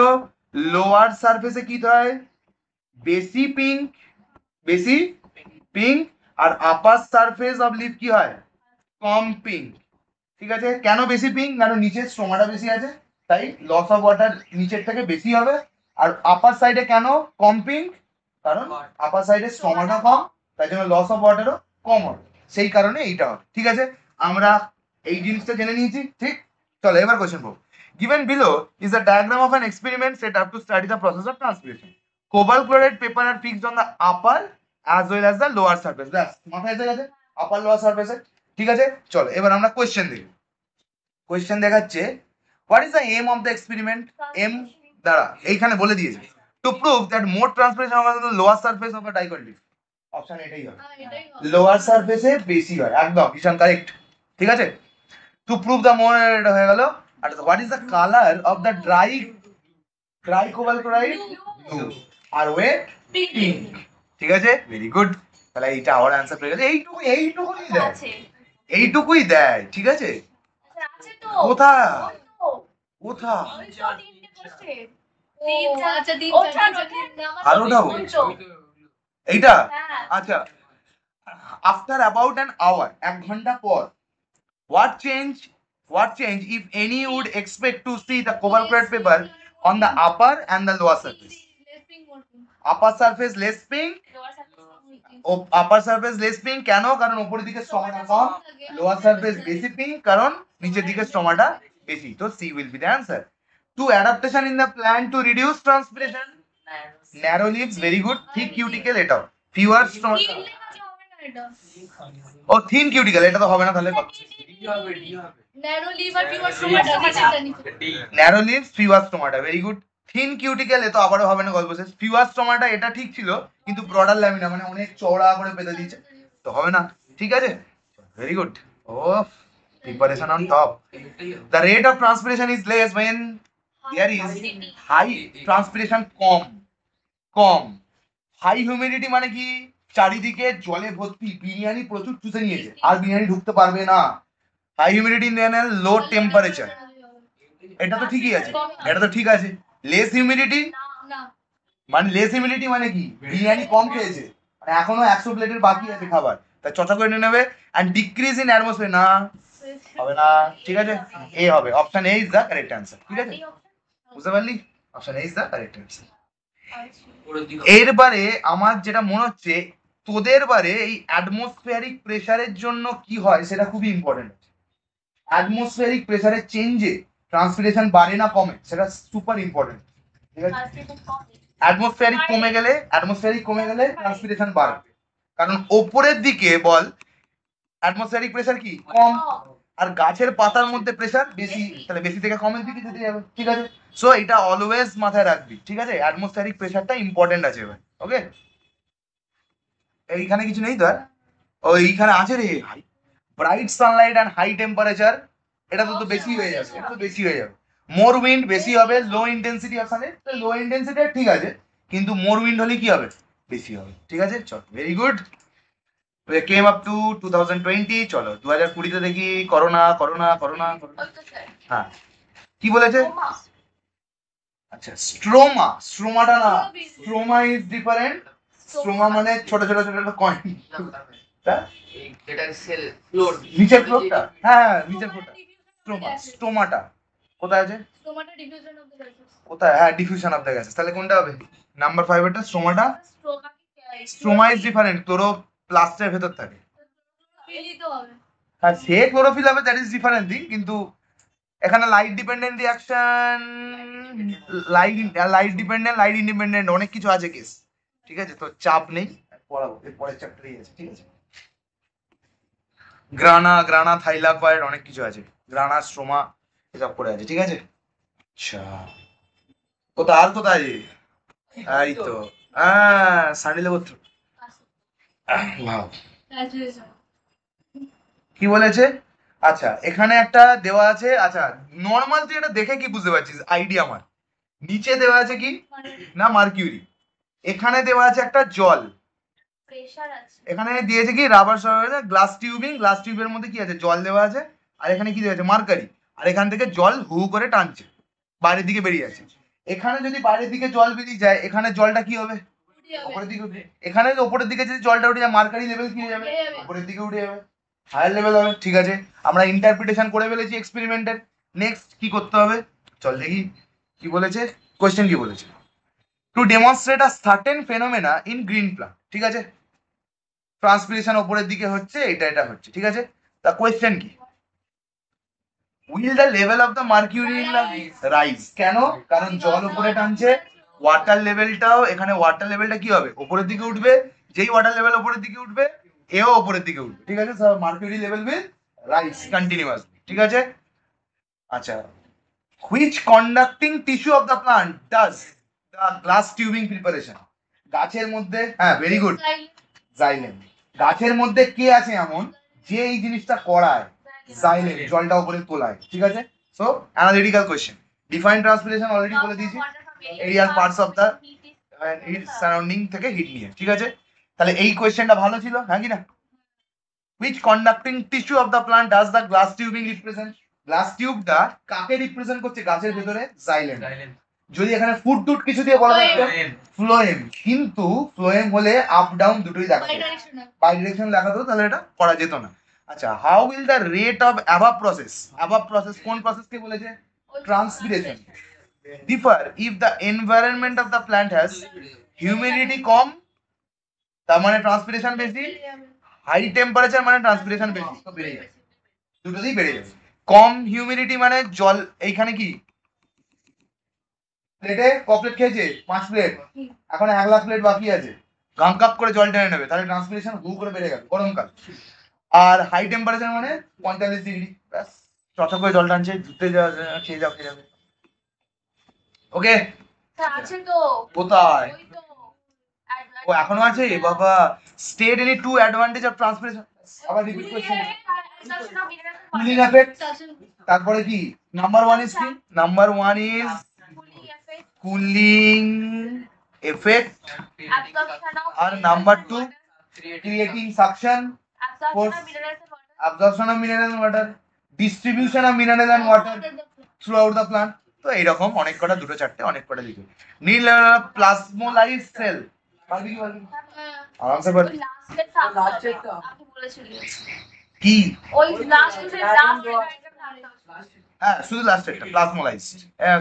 লোয়ার সারফেসে কি হয়? বেশি পিঙ্ক, বেশি পিঙ্ক। আর আপার সারফেস অফ লিফ কি হয়? কম পিঙ্ক। ঠিক আছে, কেন বেশি পিঙ্ক? কারণ নিচের স্টোমাটা বেশি আছে, তাই লস অফ ওয়াটার নিচের থেকে বেশি হবে। আর আপার সাইডে কেন কম পিঙ্ক? কারণ আপার সাইডে স্টোমাটা কম, তাই জন্য লস অফ ওয়াটারও কম হবে, সেই কারণে এইটা হবে। ঠিক আছে, আমরা এই জিনিসটা জেনে নিয়েছি। ঠিক, চলো এবার কোশ্চেন পড়ব। Given below is a diagram of an experiment set up to study the process of transpiration. Cobalt chloride paper are fixed on the upper as well as the lower surface. ব্যাস মাথায় এসে গেছে, আপার লোয়ার সারফেসে। ঠিক আছে, চলো এবার আমরা কোয়েশ্চেন দেখি। কোয়েশ্চেন দেখাচ্ছে what is the aim of the experiment. Aim দ্বারা এইখানে বলে দিয়েছে to prove that more transpiration on the lower surface of a dicot leaf. Option এটাই হবে, লোয়ার সারফেসে বেশি হয়। একদম ভীষণ কারেক্ট। ঠিক আছে, টু প্রুভ দ্য মোর, এটা হয়ে গেল। আর what is the colour of the dry cobalt chloride? Blue. আর ওয়েট পিঙ্ক। ঠিক আছে, ভেরি গুড। তাহলে এইটা আমার অ্যান্সার পেয়ে গেছে। এইটুকুই দেয়, এইটুকুই দেয়। ঠিক আছে, কোথায় কোথায় আরোটা এইটা? আচ্ছা, আফটার অ্যাবাউট অ্যান আওয়ার, 1 ঘন্টা পর, what change if any would expect to see the cobalt chloride paper on the upper and the lower surface? Upper surface less pink, upper surface less pink কেন? কারণ উপরের দিকে স্টোমাটা কম। লোয়ার সারফেস বেশি পিঙ্ক কারণ নিচের দিকে স্টোমাটা বেশি। তো C will be the answer. Two adaptation in the plant to reduce transpiration, narrow leaves, very good. Thick cuticle, এটাও ফিওয়ার স্টোমাটা। ও থিন কিউটিকেল, এটা তো হবে না তাহলে। ন্যারো লিভ আর fewer stomata narrow leaves, fewer stomata, very good. Thin cuticle, A তো আবারও হবে না, গল্প শেষ। ফিওয়ার স্টোমাটা এটা ঠিক ছিল কিন্তু ব্রডার ল্যামিনা মানে অনেক চওড়া করে পেতে দিয়েছে, তো হবে না। ঠিক আছে, ভেরি গুড। ও preparation on top. The rate of transpiration is less when there is high transpiration, কম কম। হাই হিউমিডিটি মানে কি? চারিদিকে জলে ভর্তি, বিরিয়ানি প্রচুর চুষে নিয়েছে আর বিরিয়ানি ঢুকতে পারবে না। হাই হিউমিডিটি দেন লো টেম্পারেচার, এটা তো ঠিকই আছে, এটা তো ঠিক আছে। লেস হিউমিডিটি না মানে লেস হিউমিডিটি মানে কি, বিরিয়ানি কম খেয়েছে মানে এখনো 100 প্লেটের বাকি আছে খাবার, তাই চটা করে নিয়ে নেবে। অ্যান্ড ডিক্রিজ ইন অ্যাটমসফিয়ার না, হবে না, ঠিক আছে, এ হবে, option A is the correct answer, ঠিক আছে, বুঝতে পারলি, option A is the correct answer. এরবারে আমার যেটা মনে হচ্ছে তোদের বারে এই অ্যাটমসফিয়ারিক প্রেসারের জন্য কি হয় সেটা খুবই ইম্পর্টেন্ট। অ্যাটমসফিয়ারিক প্রেসারের চেঞ্জে ট্রান্সপিরেশন বাড়ে না কমে, সেটা সুপার ইম্পর্টেন্ট, ঠিক আছে। অ্যাটমসফিয়ারিক কমে গেলে ট্রান্সপিরেশন বাড়বে, কারণ ওপরের দিকে বল অ্যাটমসফিয়ারিক প্রেসার কি কম, আর গাছের পাতার মধ্যে প্রেসার বেশি, তাহলে বেশি থেকে কমের দিকে যেতে যাবে, ঠিক আছে। সো এটা অলওয়েজ মাথায় রাখবি, ঠিক আছে, অ্যাটমসফিয়ারিক প্রেসারটা ইম্পর্টেন্ট আছে এবার, ওকে। এইখানে কিছু নেই তো আর, ও এইখানে আছে রে, bright sunlight and high temperature, এটা তো বেশি হয়ে যাবে, এটা তো বেশি হয়ে যাবে। মোর উইন্ড বেশি হবে, লো intensity of Sunlight, low intensity ঠিক আছে, কিন্তু মোর উইন্ড হলে কি হবে, বেশি হবে, ঠিক আছে, চল very good. Came up to 2020, চলো 2020 তে দেখি, করোনা করোনা করোনা করোনা, হ্যাঁ কি বলেছে, আচ্ছা স্ট্রোমা, স্ট্রোমাটা না, স্ট্রোমা ইজ ডিফারেন্ট, স্ট্রোমা মানে ছোট ছোট ছোট ছোট কয়েন, এটা সেল ফ্লোর নিচের ফ্লোরটা, হ্যাঁ নিচের ফ্লোরটা, স্ট্রোমা, স্টোমাটা কোথায় আছে, stomata diffusion of the gases, কোথায়, হ্যাঁ ডিফিউশন অফ দ্য গ্যাসেস, তাহলে কোনটা হবে, নাম্বার 5 এরটা স্টোমাটা, স্ট্রোমা ইজ ডিফারেন্ট, তোরও প্লাস্টের ভেতর থাকে, ফিলই তো হবে, হ্যাঁ সে ক্লোরোফিল হবে, দ্যাট ইজ ডিফারেন্ট থিং, কিন্তু এখানে light dependent reaction, light dependent, light independent, অনেক কিছু আছে কেস, ঠিক আছে, তো চাপ নেই, পড়াবো এর পরের চ্যাপ্টারেই আছে, ঠিক আছে। গ্রানা গ্রানা থাইলাকয়েড অনেক কিছু আছে, গ্রানা স্ট্রোমা এসব করে আছে, ঠিক আছে। আচ্ছা কোথায় আর কোথায়, এই তো হ্যাঁ সান্ডিলে করতে, ভাও স্যাচুরেশন, কি বলেছে, আচ্ছা এখানে একটা দেওয়া আছে, আচ্ছা নর্মাল তুই এটা দেখে কি বুঝতে পারছিস, আইডিয়া আমার, নিচে দেওয়া আছে কি না মার্কিউরি, এখানে দেওয়া আছে একটা জল, প্রেসার আছে, এখানে দিয়েছে কি রাবার গ্লাস টিউবিং, গ্লাস টিউবের মধ্যে কি আছে জল দেওয়া আছে, আর এখানে কি দেওয়া আছে মার্কারি, আর এখান থেকে জল হু করে টানছে বাইরের দিকে বেরিয়ে আছে, এখানে যদি বাইরের দিকে জল বেরিয়ে যায় এখানে জলটা কি হবে, উপরের দিকে উঠবে, এখানে উপরের দিকে যদি জলটা উঠে যায় মার্কারি লেভেল কি হয়ে যাবে, উপরের দিকে উঠে যাবে, হায়ার লেভেল হবে, ঠিক আছে। আমরা ইন্টারপ্রিটেশন করে ফেলেছি এক্সপেরিমেন্টের, নেক্সট কি করতে হবে, চল দেখি কি বলেছে, কোয়েশ্চেন কি বলেছে, to demonstrate a certain phenomena in green plant, ঠিক আছে, ট্রান্সপিরেশন উপরের দিকে হচ্ছে, এটা হচ্ছে, ঠিক আছে, তা কোয়েশ্চেন কি, will the level of the mercury in the rise, কেন, কারণ জল উপরে টানছে, ওয়াটার লেভেলটাও, এখানে ওয়াটার লেভেলটা কি হবে উপরের দিকে উঠবে, যেই ওয়াটার লেভেল উপরের দিকে উঠবে এও উপরের দিকে উঠবে, ঠিক আছে, sir mercury level will rise continuously, ঠিক আছে। আচ্ছা which conducting tissue of the plant does the glass tubing preparation, গাছের মধ্যে, হ্যাঁ ভেরি গুড, জাইলেম, গাছের মধ্যে কে আছে এমন যে এই জিনিসটা করায়, জাইলেম, জলটা উপরে তোলায়, ঠিক আছে। So analytical question, define transpiration already বলে দিয়েছি, aerial parts of the heat surrounding থেকে হিট নিয়ে, ঠিক আছে, তাহলে এই কোশ্চেনটা ভালো ছিল, হ্যাঁ কি না, which conducting tissue of the plant does the glass tubing represent, glass টিউবটা কাকে রিপ্রেজেন্ট করছে, গাছের ভেতরে জাইলেম, যদি এখানে ফুড টুট কিছু দিয়ে বলা থাকতো ফ্লোয়েম, কিন্তু ফ্লোয়েম হলে আপ ডাউন দুটোই দেখাতো, বাই ডিরেকশন দেখাতো, তাহলে এটা করা যেত না। আচ্ছা how will the rate of above process কোন প্রসেসকে বলেছে, transpiration, differ if the environment of the plant has humidity কম, তার মানে ট্রান্সপিরেশন বেশি, হাই টেম্পারেচার মানে ট্রান্সপিরেশন বেশি, তো বেড়ে যাবে, দুটোতেই বেড়ে যাবে। কম হিউমিডিটি মানে জল, এইখানে কি প্লেটে কপ্লেট খেয়েছে 5 প্লেট, এখন 1,00,000 প্লেট বাকি আছে, গাম কাপ করে জল টেনে নেবে, তাহলে ট্রান্সপিরেশন হু করে বেড়ে গেল গরমকাল, আর হাই টেম্পারেচার মানে 45 ডিগ্রি, ব্যাস চট করে জল টানছে, ধুতে যাওয়া খেয়ে যাবে, ওকে, আছে তো, কোথায়, ওই তো, ও এখনো আছে বাবা, state any two advantage of transpiration, আবার রিপিট কোশ্চেন, কুলিং এফেক্ট, তারপরে কি নাম্বার 1 ইজ কি, নাম্বার 1 ইজ কুলিং এফেক্ট, আর number 2 creating suction, absorption of mineral water, distribution of mineral and water throughout the plant. তো এইরকম অনেক কটা, দুটো চারটে অনেক কটা লিখে। নীল প্লাজমোলাইজ সেল, পারবি কি পারবি? আরামসে পারবি। আপনি বলেছিলেন কি? ওই লাস্ট হ্যাঁ, শুধু লাস্টেরটা প্লাজমোলাইজ,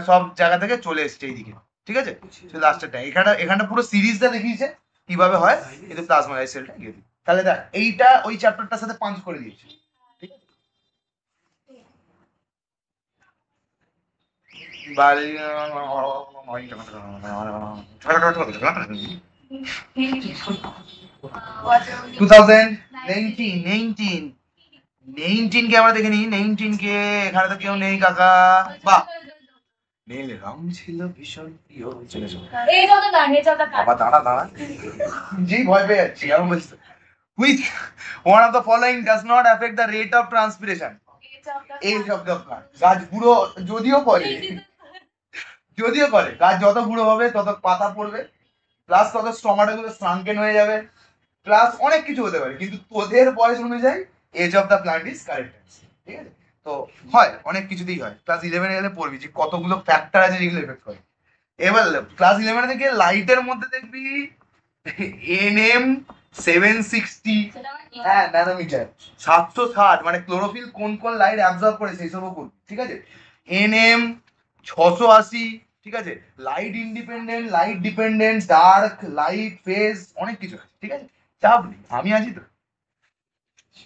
সব জায়গা থেকে চলে এসছে এইদিকে, ঠিক আছে? শুধু লাস্টেরটা, এখানে পুরো সিরিজটা দেখিয়েছে কিভাবে হয়, কিন্তু প্লাজমোলাইজ সেলটা গিয়ে দিই। তাহলে দেখ এইটা ওই চ্যাপ্টারটার সাথে পাঞ্চ করে দিয়েছে, ঠিক আছে? কে আমরা দেখে নিই, 19 কে এখানে তো কেউ নেই কাকা। বাহ, নীল রং ছিল ভীষণ প্রিয়। চলে এসো। এই যত গান এই যত গান বাবা দাঁড়া দাঁড়া, যেই ভয় পেয়ে যাচ্ছি আমি বলছি। Which one of the following does not affect the rate of transpiration? Age of the plant. গাছ বুড়ো যদিও করে, গাছ যত বুড়ো হবে তত পাতা পড়বে, প্লাস তত স্টমাটা গুলো স্ট্রাঙ্কেন হয়ে যাবে, প্লাস অনেক কিছু হতে পারে, কিন্তু তোদের বয়স অনুযায়ী age of the plant is correct. ঠিক আছে? তো হয় অনেক কিছুতেই হয়। ক্লাস 11 গেলে পড়বি যে কতগুলো ফ্যাক্টর আছে যেগুলো এফেক্ট করে। এবার ক্লাস 11 থেকে লাইটের মধ্যে দেখবি এনএম 760, হ্যাঁ ন্যানোমিটার, 760 মানে ক্লোরোফিল কোন কোন লাইট অ্যাবজর্ব করে সেই সবও করবি, ঠিক আছে? এনএম 680, ঠিক আছে? Light independent, light dependent, dark light phase, অনেক কিছু আছে, ঠিক আছে? চাপ নেই, আমি আছি তো,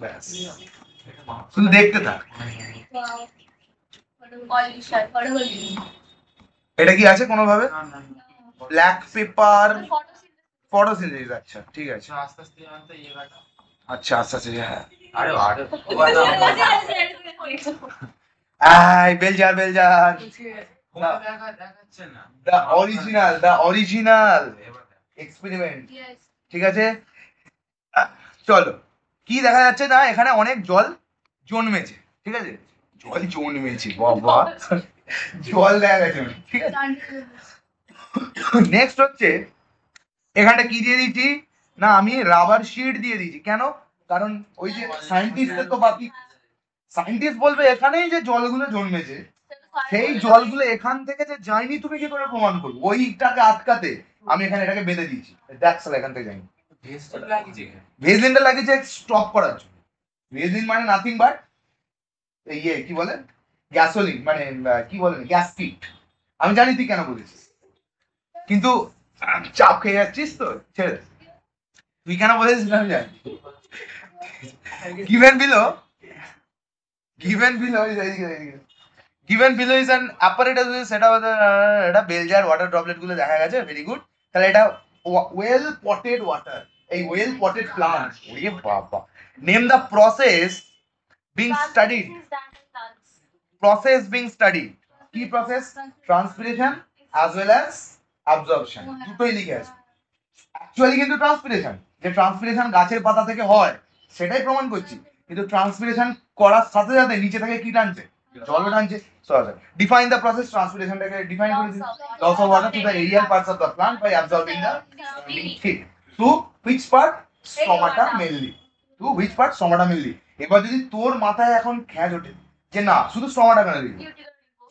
ব্যাস শুধু দেখতে থাক। এটা কি আছে কোনোভাবে? ব্ল্যাক পেপার ফটোসিনথেসিস, আচ্ছা ঠিক আছে, আচ্ছা আস্তে আস্তে, হ্যাঁ। বেলজার দ্য অরিজিনাল এক্সপেরিমেন্ট, ঠিক আছে? চলো, কি দেখা যাচ্ছে না এখানে অনেক জল জন্মেছে, ঠিক আছে? জল জন্মেছে বাবা, জল দেখা গেছে, ঠিক আছে? নেক্সট হচ্ছে এখানটা কি দিয়ে দিয়েছি না, আমি রাবার শিট দিয়ে দিয়েছি। কেন? কারণ ওই যে সায়েন্টিস্টদের তো বাকি সায়েন্টিস্ট বলবে এখানেই যে জলগুলো জন্মেছে, সেই জলগুলো এখান থেকে যে যায়নি তুমি কি করে প্রমাণ করবো? ওইটাকে আটকাতে আমি এখানে এটাকে বেঁধে দিয়েছি, দেখ সালা এখান থেকে যায়নি। ভেজলিনটা লাগিয়েছে স্টপ করার জন্য। ভেজলিন মানে নাথিং বাট ইয়ে কি বলে, গ্যাসোলিন, মানে কি বলে, গ্যাস কিট। আমি জানি তুই কেন বলেছিস, কিন্তু চাপ খেয়ে যাচ্ছিস তো ছেড়ে দে। তুই কেন বলেছিস আমি জানি। Given below is an apparatus সেটা হচ্ছে এটা বেলজার ওয়াটার ড্রপলেট গুলো দেখা গেছে, ভেরি গুড। তাহলে এটা ওয়েল পটেড ওয়াটার, এই ওয়েল পটেড প্লান্ট, ওরে বাবা। Name the process being studied, কি process? Transpiration as well as absorption, দুটোই লিখে আছে। অ্যাকচুয়ালি কিন্তু ট্রান্সপিরেশন, যে ট্রান্সপিরেশন গাছের পাতা থেকে হয় সেটাই প্রমাণ করছি, কিন্তু ট্রান্সপিরেশন করার সাথে সাথে নিচে থেকে কি টানছে, জলও টানছে। ডিফাইন দ্য প্রসেস, ট্রান্সপিরেশনটাকে ডিফাইন করে দিই। Loss of water to the aerial parts of the plant by absorbing the heat to which part, stomata mainly, এবার যদি তোর মাথায় এখন খ্যাজ ওঠে যে না শুধু স্টোমাটা কেন দিবি,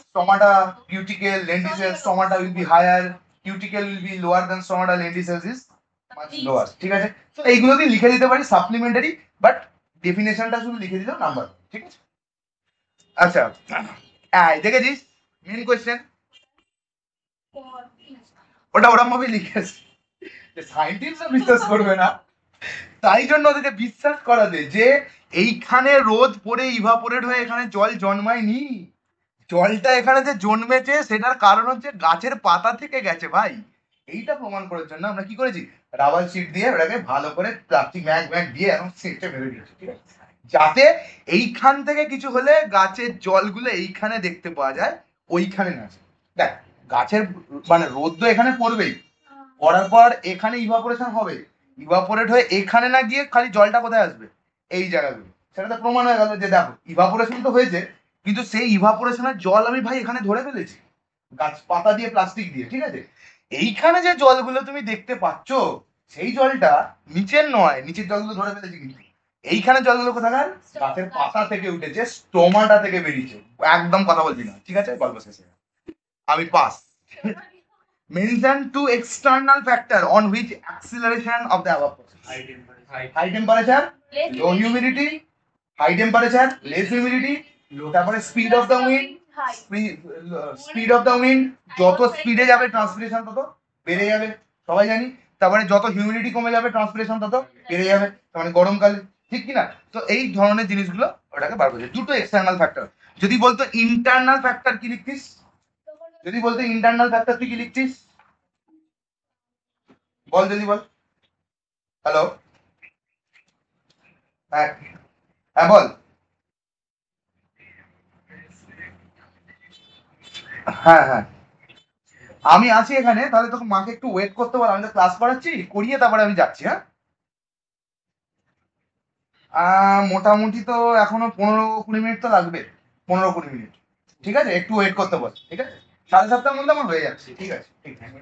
stomata, cuticle, lenticels, stomata will be higher, cuticle will be lower than stomata, lenticels is much lower, ঠিক আছে? তো এইগুলো দিয়ে লিখে দিতে পারি সাপ্লিমেন্টারি, বাট ডেফিনেশনটা শুধু লিখে দিলেও নাম্বার, ঠিক আছে? আচ্ছা দেখেছিস মেন কোয়েশ্চেন, ওটা ওরম ভাবে লিখেছে যে সায়েন্টিস্টরা বিশ্বাস করবে না, তাই জন্য ওদেরকে বিশ্বাস করাতে যে এইখানে রোদ পড়ে ইভাপোরেট হয়ে এখানে জল জন্মায়নি, জলটা এখানে যে জন্মেছে সেটার কারণ হচ্ছে গাছের পাতা থেকে গেছে ভাই। এইটা প্রমাণ করার জন্য আমরা কি করেছি, রাবার শিট দিয়ে ওটাকে ভালো করে প্লাস্টিক ব্যাগ দিয়ে এখন সেটে মেরে দিয়েছি, ঠিক আছে? যাতে এইখান থেকে কিছু হলে গাছের জলগুলো এইখানে দেখতে পাওয়া যায়, ওইখানে না। দেখ গাছের মানে রোদ তো এখানে পড়বেই, পড়ার পর এখানে ইভাপোরেশন হবে, ইভাপোরেট হয়ে এখানে না গিয়ে খালি জলটা কোথায় আসবে, এই জায়গাগুলো। সেটা তো প্রমাণ হয়ে গেল যে দেখো ইভাপোরেশন তো হয়েছে, কিন্তু সেই ইভাপোরেশনের জল আমি ভাই এখানে ধরে ফেলেছি গাছ পাতা দিয়ে, প্লাস্টিক দিয়ে, ঠিক আছে? এইখানে যে জলগুলো তুমি দেখতে পাচ্ছ সেই জলটা নিচের নয়, নিচের জলগুলো ধরে ফেলেছি, কিন্তু এইখানে জলগুলো কোথাকার গাছের পাতা থেকে উঠেছে, স্টোমাটা থেকে বেরিয়েছে। একদম কথা বলবি না, ঠিক আছে? গল্প শেষে আমি pass. Mention two external factor on which acceleration of the above process. High temperature, low humidity, high temperature, less humidity, তারপরে speed of the wind, speed of the wind, যত স্পিডে যাবে ট্রান্সপিরেশন তত বেড়ে যাবে, সবাই জানি। তারপরে যত হিউমিডিটি কমে যাবে ট্রান্সপিরেশন তত বেড়ে যাবে, তার মানে গরমকালে, ঠিক কি না? তো এই ধরনের জিনিসগুলো ওটাকে বার করছে। দুটো এক্সটার্নাল ফ্যাক্টর। যদি বলতো ইন্টারনাল ফ্যাক্টর কি লিখতিস? যদি বলতো ইন্টারনাল ফ্যাক্টর তুই কি লিখতিস? বল যদি বল। হ্যালো, হ্যাঁ হ্যাঁ বল। হ্যাঁ হ্যাঁ আমি আছি এখানে, তাহলে তোকে মাকে একটু ওয়েট করতে বল, আমি তো ক্লাস করাচ্ছি, করিয়ে তারপরে আমি যাচ্ছি। হ্যাঁ মোটামুটি তো এখনো 15-20 মিনিট তো লাগবে, 15-20 মিনিট। ঠিক আছে, একটু ওয়েট করতে বল, ঠিক আছে? 7:30টার মধ্যে আমার হয়ে যাচ্ছে, ঠিক আছে? ঠিক আছে।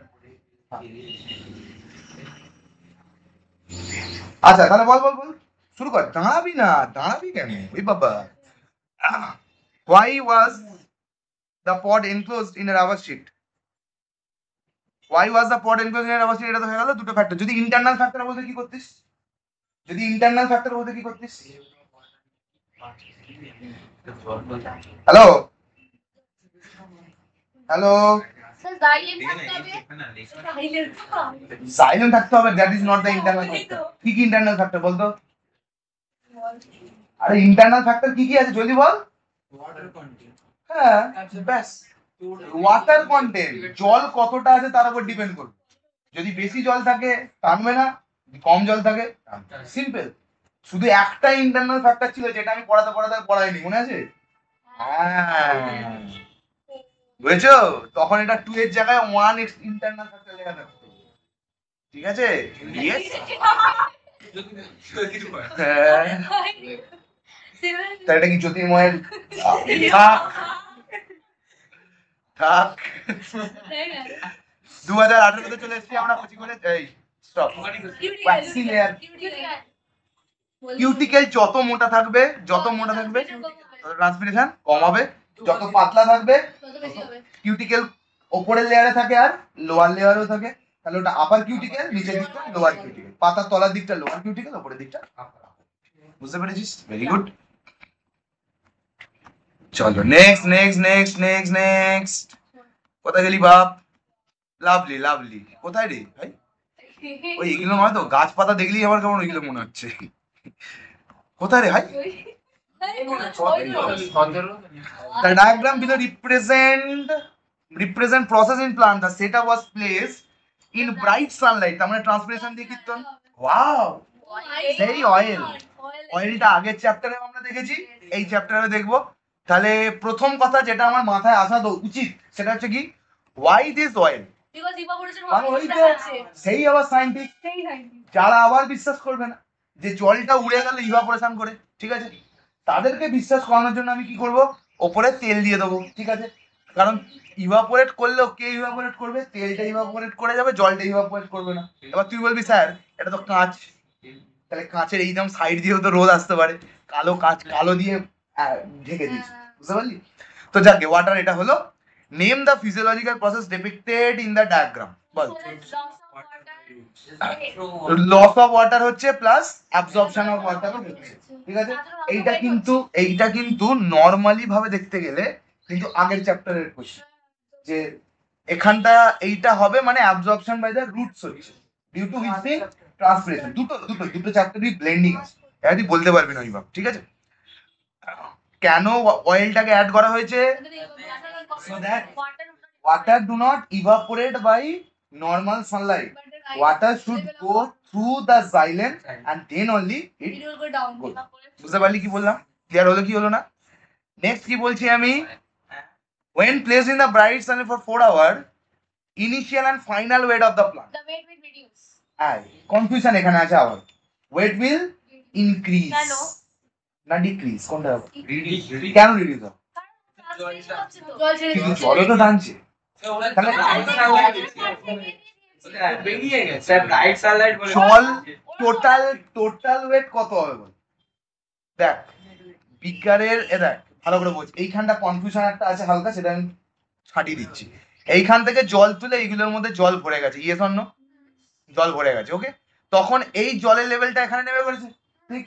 আচ্ছা তাহলে বল বল বল, শুরু কর। দাঁড়াবি না, দাঁড়াবি কেন ওই বাবা? Why was the pod enclosed in a rubber sheet? Why was the pod enclosed in a rubber sheet? এটা তো হয়ে গেল দুটো ফ্যাক্টর। যদি ইন্টারনাল ফ্যাক্টর বলতে কি করতিস? যদি ইন্টারনাল ফ্যাক্টর বলতে কি করতিস? হ্যালো হ্যালো, সাইলেন্ট থাকতে হবে, that is not the internal factor. কি কি ইন্টারনাল ফ্যাক্টর বলতো? আরে ইন্টারনাল ফ্যাক্টর কি কি আছে জলদি বল। হ্যাঁ ব্যাস, ওয়াটার কন্টেন্ট, জল কতটা আছে তার উপর ডিপেন্ড করবে। যদি বেশি জল থাকে টানবে না, কম জল থাকে সিম্পল। শুধু একটা ইন্টারনাল ফ্যাক্টর ছিল যেটা আমি পড়াতে পড়াইনি, মনে আছে? হ্যাঁ বুঝেছো? তখন এটা 2 এর জায়গায় 1 ইন্টারনাল ফ্যাক্টর লেখা থাকতো, ঠিক আছে? ইয়েস হ্যাঁ, তা এটা কি জ্যোতির্ময়ের? থাক থাক, 2018-তে চলে এসেছি আমরা কোচিং করে। এই স্টপ, ওয়্যাক্সি লেয়ার। কিউটিকেল যত মোটা থাকবে, যত মোটা থাকবে ট্রান্সপিরেশন কম হবে, যত পাতলা থাকবে কিউটিকেল ওপরের লেয়ারে থাকে আর লোয়ার লেয়ারেও থাকে, তাহলে ওটা আপার কিউটিকেল, নিচের দিকটা লোয়ার কিউটিকেল, পাতার তলার দিকটা লোয়ার কিউটিকেল, উপরের দিকটা আপার। বুঝতে পেরেছিস? Very good. চলো next next next next next. কোথায় গেলি বাপ? লাভলি লাভলি, কোথায় রে ভাই? ওই এগুলো নয় তো, গাছপাতা দেখলেই আমার কেমন ওইগুলো মনে হচ্ছে। কোথায় রে ভাই? The diagram below represent process in plant. The setup was placed in bright sunlight. তার মানে ট্রান্সপিরেশন দিয়ে কীর্তন। ওয়াও, সেই অয়েল। অয়েলটা আগের চ্যাপ্টারে আমরা দেখেছি, এই চ্যাপ্টারে দেখবো। তাহলে প্রথম কথা যেটা আমার মাথায় আসা তো উচিত সেটা হচ্ছে কি, why this oil? সেই আবার সায়েন্টিস্ট যারা আবার বিশ্বাস করবে না যে জলটা উড়ে গেল ইভাপোরেশন করে, ঠিক আছে? তাদেরকে বিশ্বাস করানোর জন্য আমি কি করব, ওপরে তেল দিয়ে দেবো, ঠিক আছে? কারণ ইভাপোরেট করলেও কে ইভাপোরেট করবে? তেলটা ইভাপোরেট করে যাবে, জলটা ইভাপোরেট করবে না। এবার তুই বলবি স্যার এটা তো কাঁচ, তাহলে কাঁচের এইরকম সাইড দিয়েও তো রোদ আসতে পারে, কালো কাঁচ কালো দিয়ে ঢেকে দিস, বুঝতে পারলি? তো যাকে ওয়াটার এটা হলো। Name the physiological process depicted in the diagram. বল। লস অফ ওয়াটার হচ্ছে প্লাস অ্যাবজর্পশন অফ ওয়াটার হচ্ছে, ঠিক আছে? এইটা কিন্তু নরমালি ভাবে দেখতে গেলে কিন্তু আগের চ্যাপ্টারের কোশ্চেন, যে এখানটা এইটা হবে মানে অ্যাবজর্পশন বাই দ্য রুটস হচ্ছে due to which thing transpiration. দুটো চ্যাপ্টারই ব্লেন্ডিং আছে, এটা তুই বলতে পারবি না ওইভাবে, ঠিক আছে? কেন অয়েলটাকে অ্যাড করা হয়েছে? So that water do not evaporate by normal sunlight. Water should go through the xylem and then only it will go down. বুঝতে পারলি কি বললাম? ক্লিয়ার হলো কি হলো না? নেক্সট কি বলছি আমি, when placed in the bright sun for 4 hours, initial and final weight of the plant, The weight will reduce. Confusion এখানে আছে আবার। weight will increase না ডিক্রিজ, কোনটা হবে? কেন রিডিউস হবে? কিন্তু জলও তো টানছে, তাহলে জল টোটাল ওয়েট কত হবে বল? দেখ বিকারের দেখ ভালো করে বলছি, এইখানটা কনফিউশন একটা আছে হালকা, সেটা আমি ছাটিয়ে দিচ্ছি। এইখান থেকে জল তুলে এইগুলোর মধ্যে জল ভরে গেছে, ইয়েস অর নো? জল ভরে গেছে, ওকে। তখন এই জলের লেভেলটা এখানে নেমে পড়েছে, ঠিক।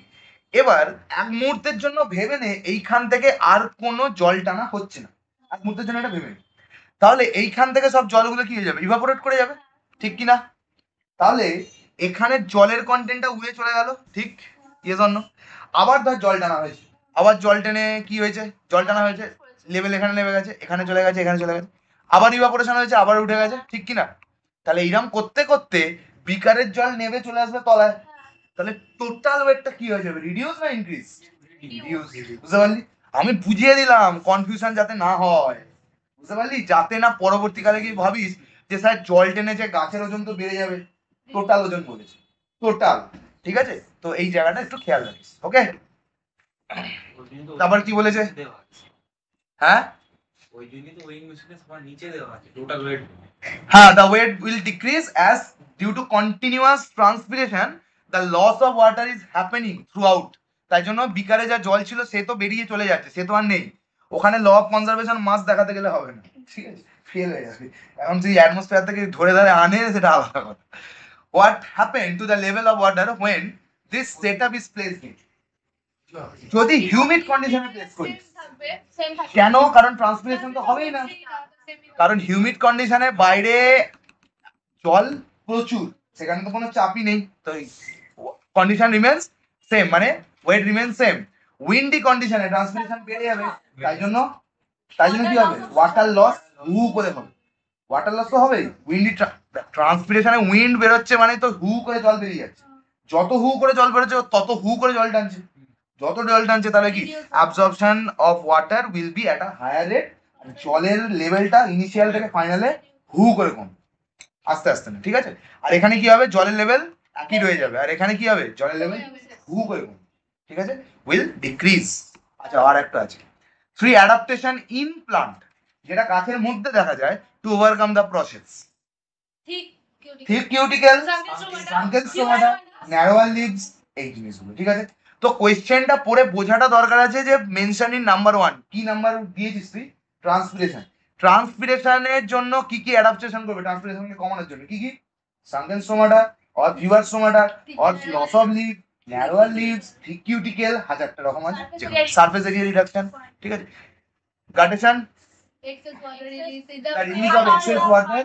এবার এক মুহূর্তের জন্য ভেবে নে এইখান থেকে আর কোনো জল টানা হচ্ছে না, এক মুহূর্তের জন্য এটা ভেবে নে। তাহলে এইখান থেকে সব জলগুলো কি হয়ে যাবে, ইভাপোরেট করে যাবে, ঠিক কি না? তাহলে এখানে জলের কন্টেন্টটা উড়ে চলে গেল, ঠিক, ইয়েস অর নো? আবার ধর জল টানা হয়েছে, আবার জল টেনে কি হয়েছে, জল টানা হয়েছে, লেভেল এখানে নেমে গেছে, এখানে চলে গেছে, এখানে চলে গেছে, আবার ইভাপোরেশন হয়েছে, আবার উঠে গেছে, ঠিক কি না? তাহলে এইরকম করতে করতে বিকারের জল নেমে চলে আসবে তলায়। তাহলে টোটাল ওয়েটটা কি হয়ে যাবে, রিডিউস না ইনক্রিজ? রিডিউস। বুঝতে পারলি? আমি বুঝিয়ে দিলাম কনফিউশন যাতে না হয়, বুঝতে পারলি? যাতে না পরবর্তীকালে গিয়ে ভাবিস যে স্যার জল টেনেছে গাছের ওজন তো বেড়ে যাবে, টোটাল ওজন বলেছে, টোটাল, ঠিক আছে? তো এই জায়গাটা একটু খেয়াল রাখিস, ওকে। তারপর কি বলেছে? হ্যাঁ ওই জন্যই তো ওয়েইং মেশিনে সবার নিচে দেওয়া আছে টোটাল ওয়েট। হ্যাঁ, the weight will decrease as due to continuous transpiration the loss of water is happening throughout। তাই জন্য বিকারে যা জল ছিল সে তো বেরিয়ে চলে যাচ্ছে, সে তো আর নেই ওখানে। ল অফ কনজারভেশন মাস দেখাতে গেলে হবে না, ঠিক আছে, ফেল হয়ে যাবে। এখন তুই অ্যাটমসফিয়ার থেকে ধরে ধরে আনে সেটা আলাদা কথা। What happen to the level of water when this setup is placed in? যদি হিউমিড কন্ডিশনে প্লেস করি। কেন? কারণ ট্রান্সপিরেশন তো হবেই না, কারণ হিউমিড কন্ডিশনে বাইরে জল প্রচুর, সেখানে তো কোনো চাপই নেই, তো কন্ডিশন রিমেন্স সেম, মানে ওয়েট রিমেন্স সেম। উইন্ডি কন্ডিশনে ট্রান্সপিরেশন বেড়ে যাবে, তাই জন্য কি হবে, ওয়াটার লস হু করে হবে, ওয়াটার লস তো হবেই। উইন্ডি ট্রান্সপিরেশনে উইন্ড বেরোচ্ছে মানে তো হু করে জল বেরিয়ে যাচ্ছে, যত হু করে জল বেরোচ্ছে তত হু করে জল টানছে, যত জল টানছে তাহলে কি absorption of water will be at a higher rate, জলের লেভেলটা ইনিশিয়াল থেকে ফাইনালে হু করে কমবে, আস্তে আস্তে না, ঠিক আছে? আর এখানে কি হবে, জলের লেভেল একই রয়ে যাবে, আর এখানে কি হবে, জলের লেভেল হু করে কমবে, ঠিক আছে, উইল ডিক্রিজ। আচ্ছা, আর একটা আছে, থ্রি অ্যাডাপ্টেশন ইন প্লান্ট, যেটা গাছের মধ্যে দেখা যায় to overcome the process. Thick cuticle, sunken stomata, narrower leaves, এই জিনিসগুলো, ঠিক আছে? তো কোয়েশ্চেনটা পড়ে বোঝাটা দরকার আছে যে মেনশন ইন নাম্বার 1, কি নাম্বার দিয়েছিস তুই? ট্রান্সপিরেশন। ট্রান্সপিরেশনের জন্য কি কি অ্যাডাপ্টেশন করবে, ট্রান্সপিরেশনকে কমানোর জন্য কি কি? Sunken stomata or fewer stomata or loss of leave, narrower leaves, thick cuticle, হাজারটা রকম আছে, সারফেস এরিয়া রিডাকশন, ঠিক আছে? Guttation, the release of excess water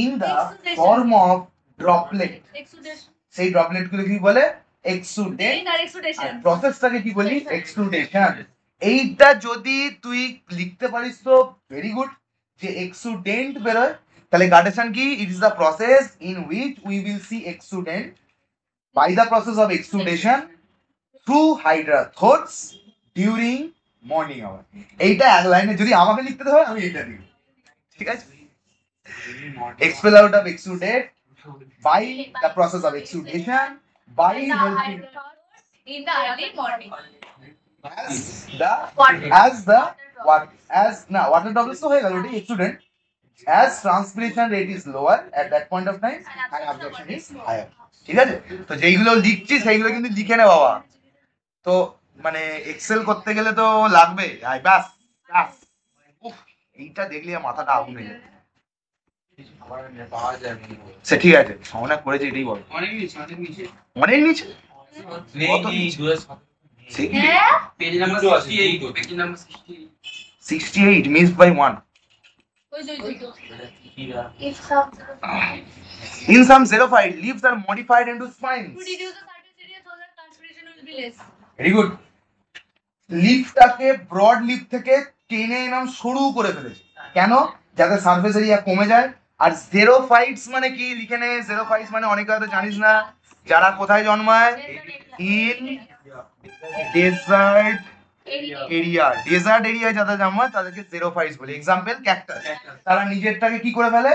in the form of droplet, সেই ড্রপলেট গুলো কি বলে, এক্সুডেন্ট, আর প্রসেসটাকে কি বলি, এক্সুডেশন। এইটা যদি তুই লিখতে পারিস তো ভেরি গুড, যে এক্সুডেন্ট বেরোয়, তাহলে গার্ডেশন কি, it is the process in which we will see exudate by the process of exudation through hydathodes during morning hour. এইটা এক লাইনে যদি আমাকে লিখতে হয় আমি এইটা লিখব, ঠিক আছে? expel out of exudate by the process of exudation by helping in the early morning as water droplets তো হয়ে গেল, ওটা exudent, as transpiration rate is lower at that point of time and absorption is higher, ঠিক আছে? তো যেইগুলো লিখছি সেইগুলো কিন্তু লিখে নে বাবা, তো মানে এক্সেল করতে গেলে তো লাগবে, ব্যাস ব্যাস। উফ, এইটা দেখলে মাথাটা আগুন হয়ে যাবে। পাওয়া যায় সে ঠিক আছে, অনেক করেছে এটাই বল, অনেক নিচে অনেক নিচে অনেক নিচে, নেই কত নেই নিচে? 2017 page number 68 page number 68 missed by 1 if some in some xerophyte leaves are modified into spines, to reduce the surface area so that transpiration will be less. Very good. লিফটাকে ব্রড লিফ থেকে টেনে এনাম সরু করে ফেলেছে, কেন? যাতে সারফেস এরিয়া কমে যায়। আর জেরোফাইটস মানে কি লিখে নে, জেরোফাইটস মানে অনেকে হয়তো জানিস না, যারা কোথায় জন্মায়, ইন ডেজার্ট এরিয়া, ডেজার্ট এরিয়ায় যারা জন্মায় তাদেরকে জেরোফাইটস বলে। এক্সাম্পল ক্যাকটাস, তারা নিজেরটাকে কি করে ফেলে,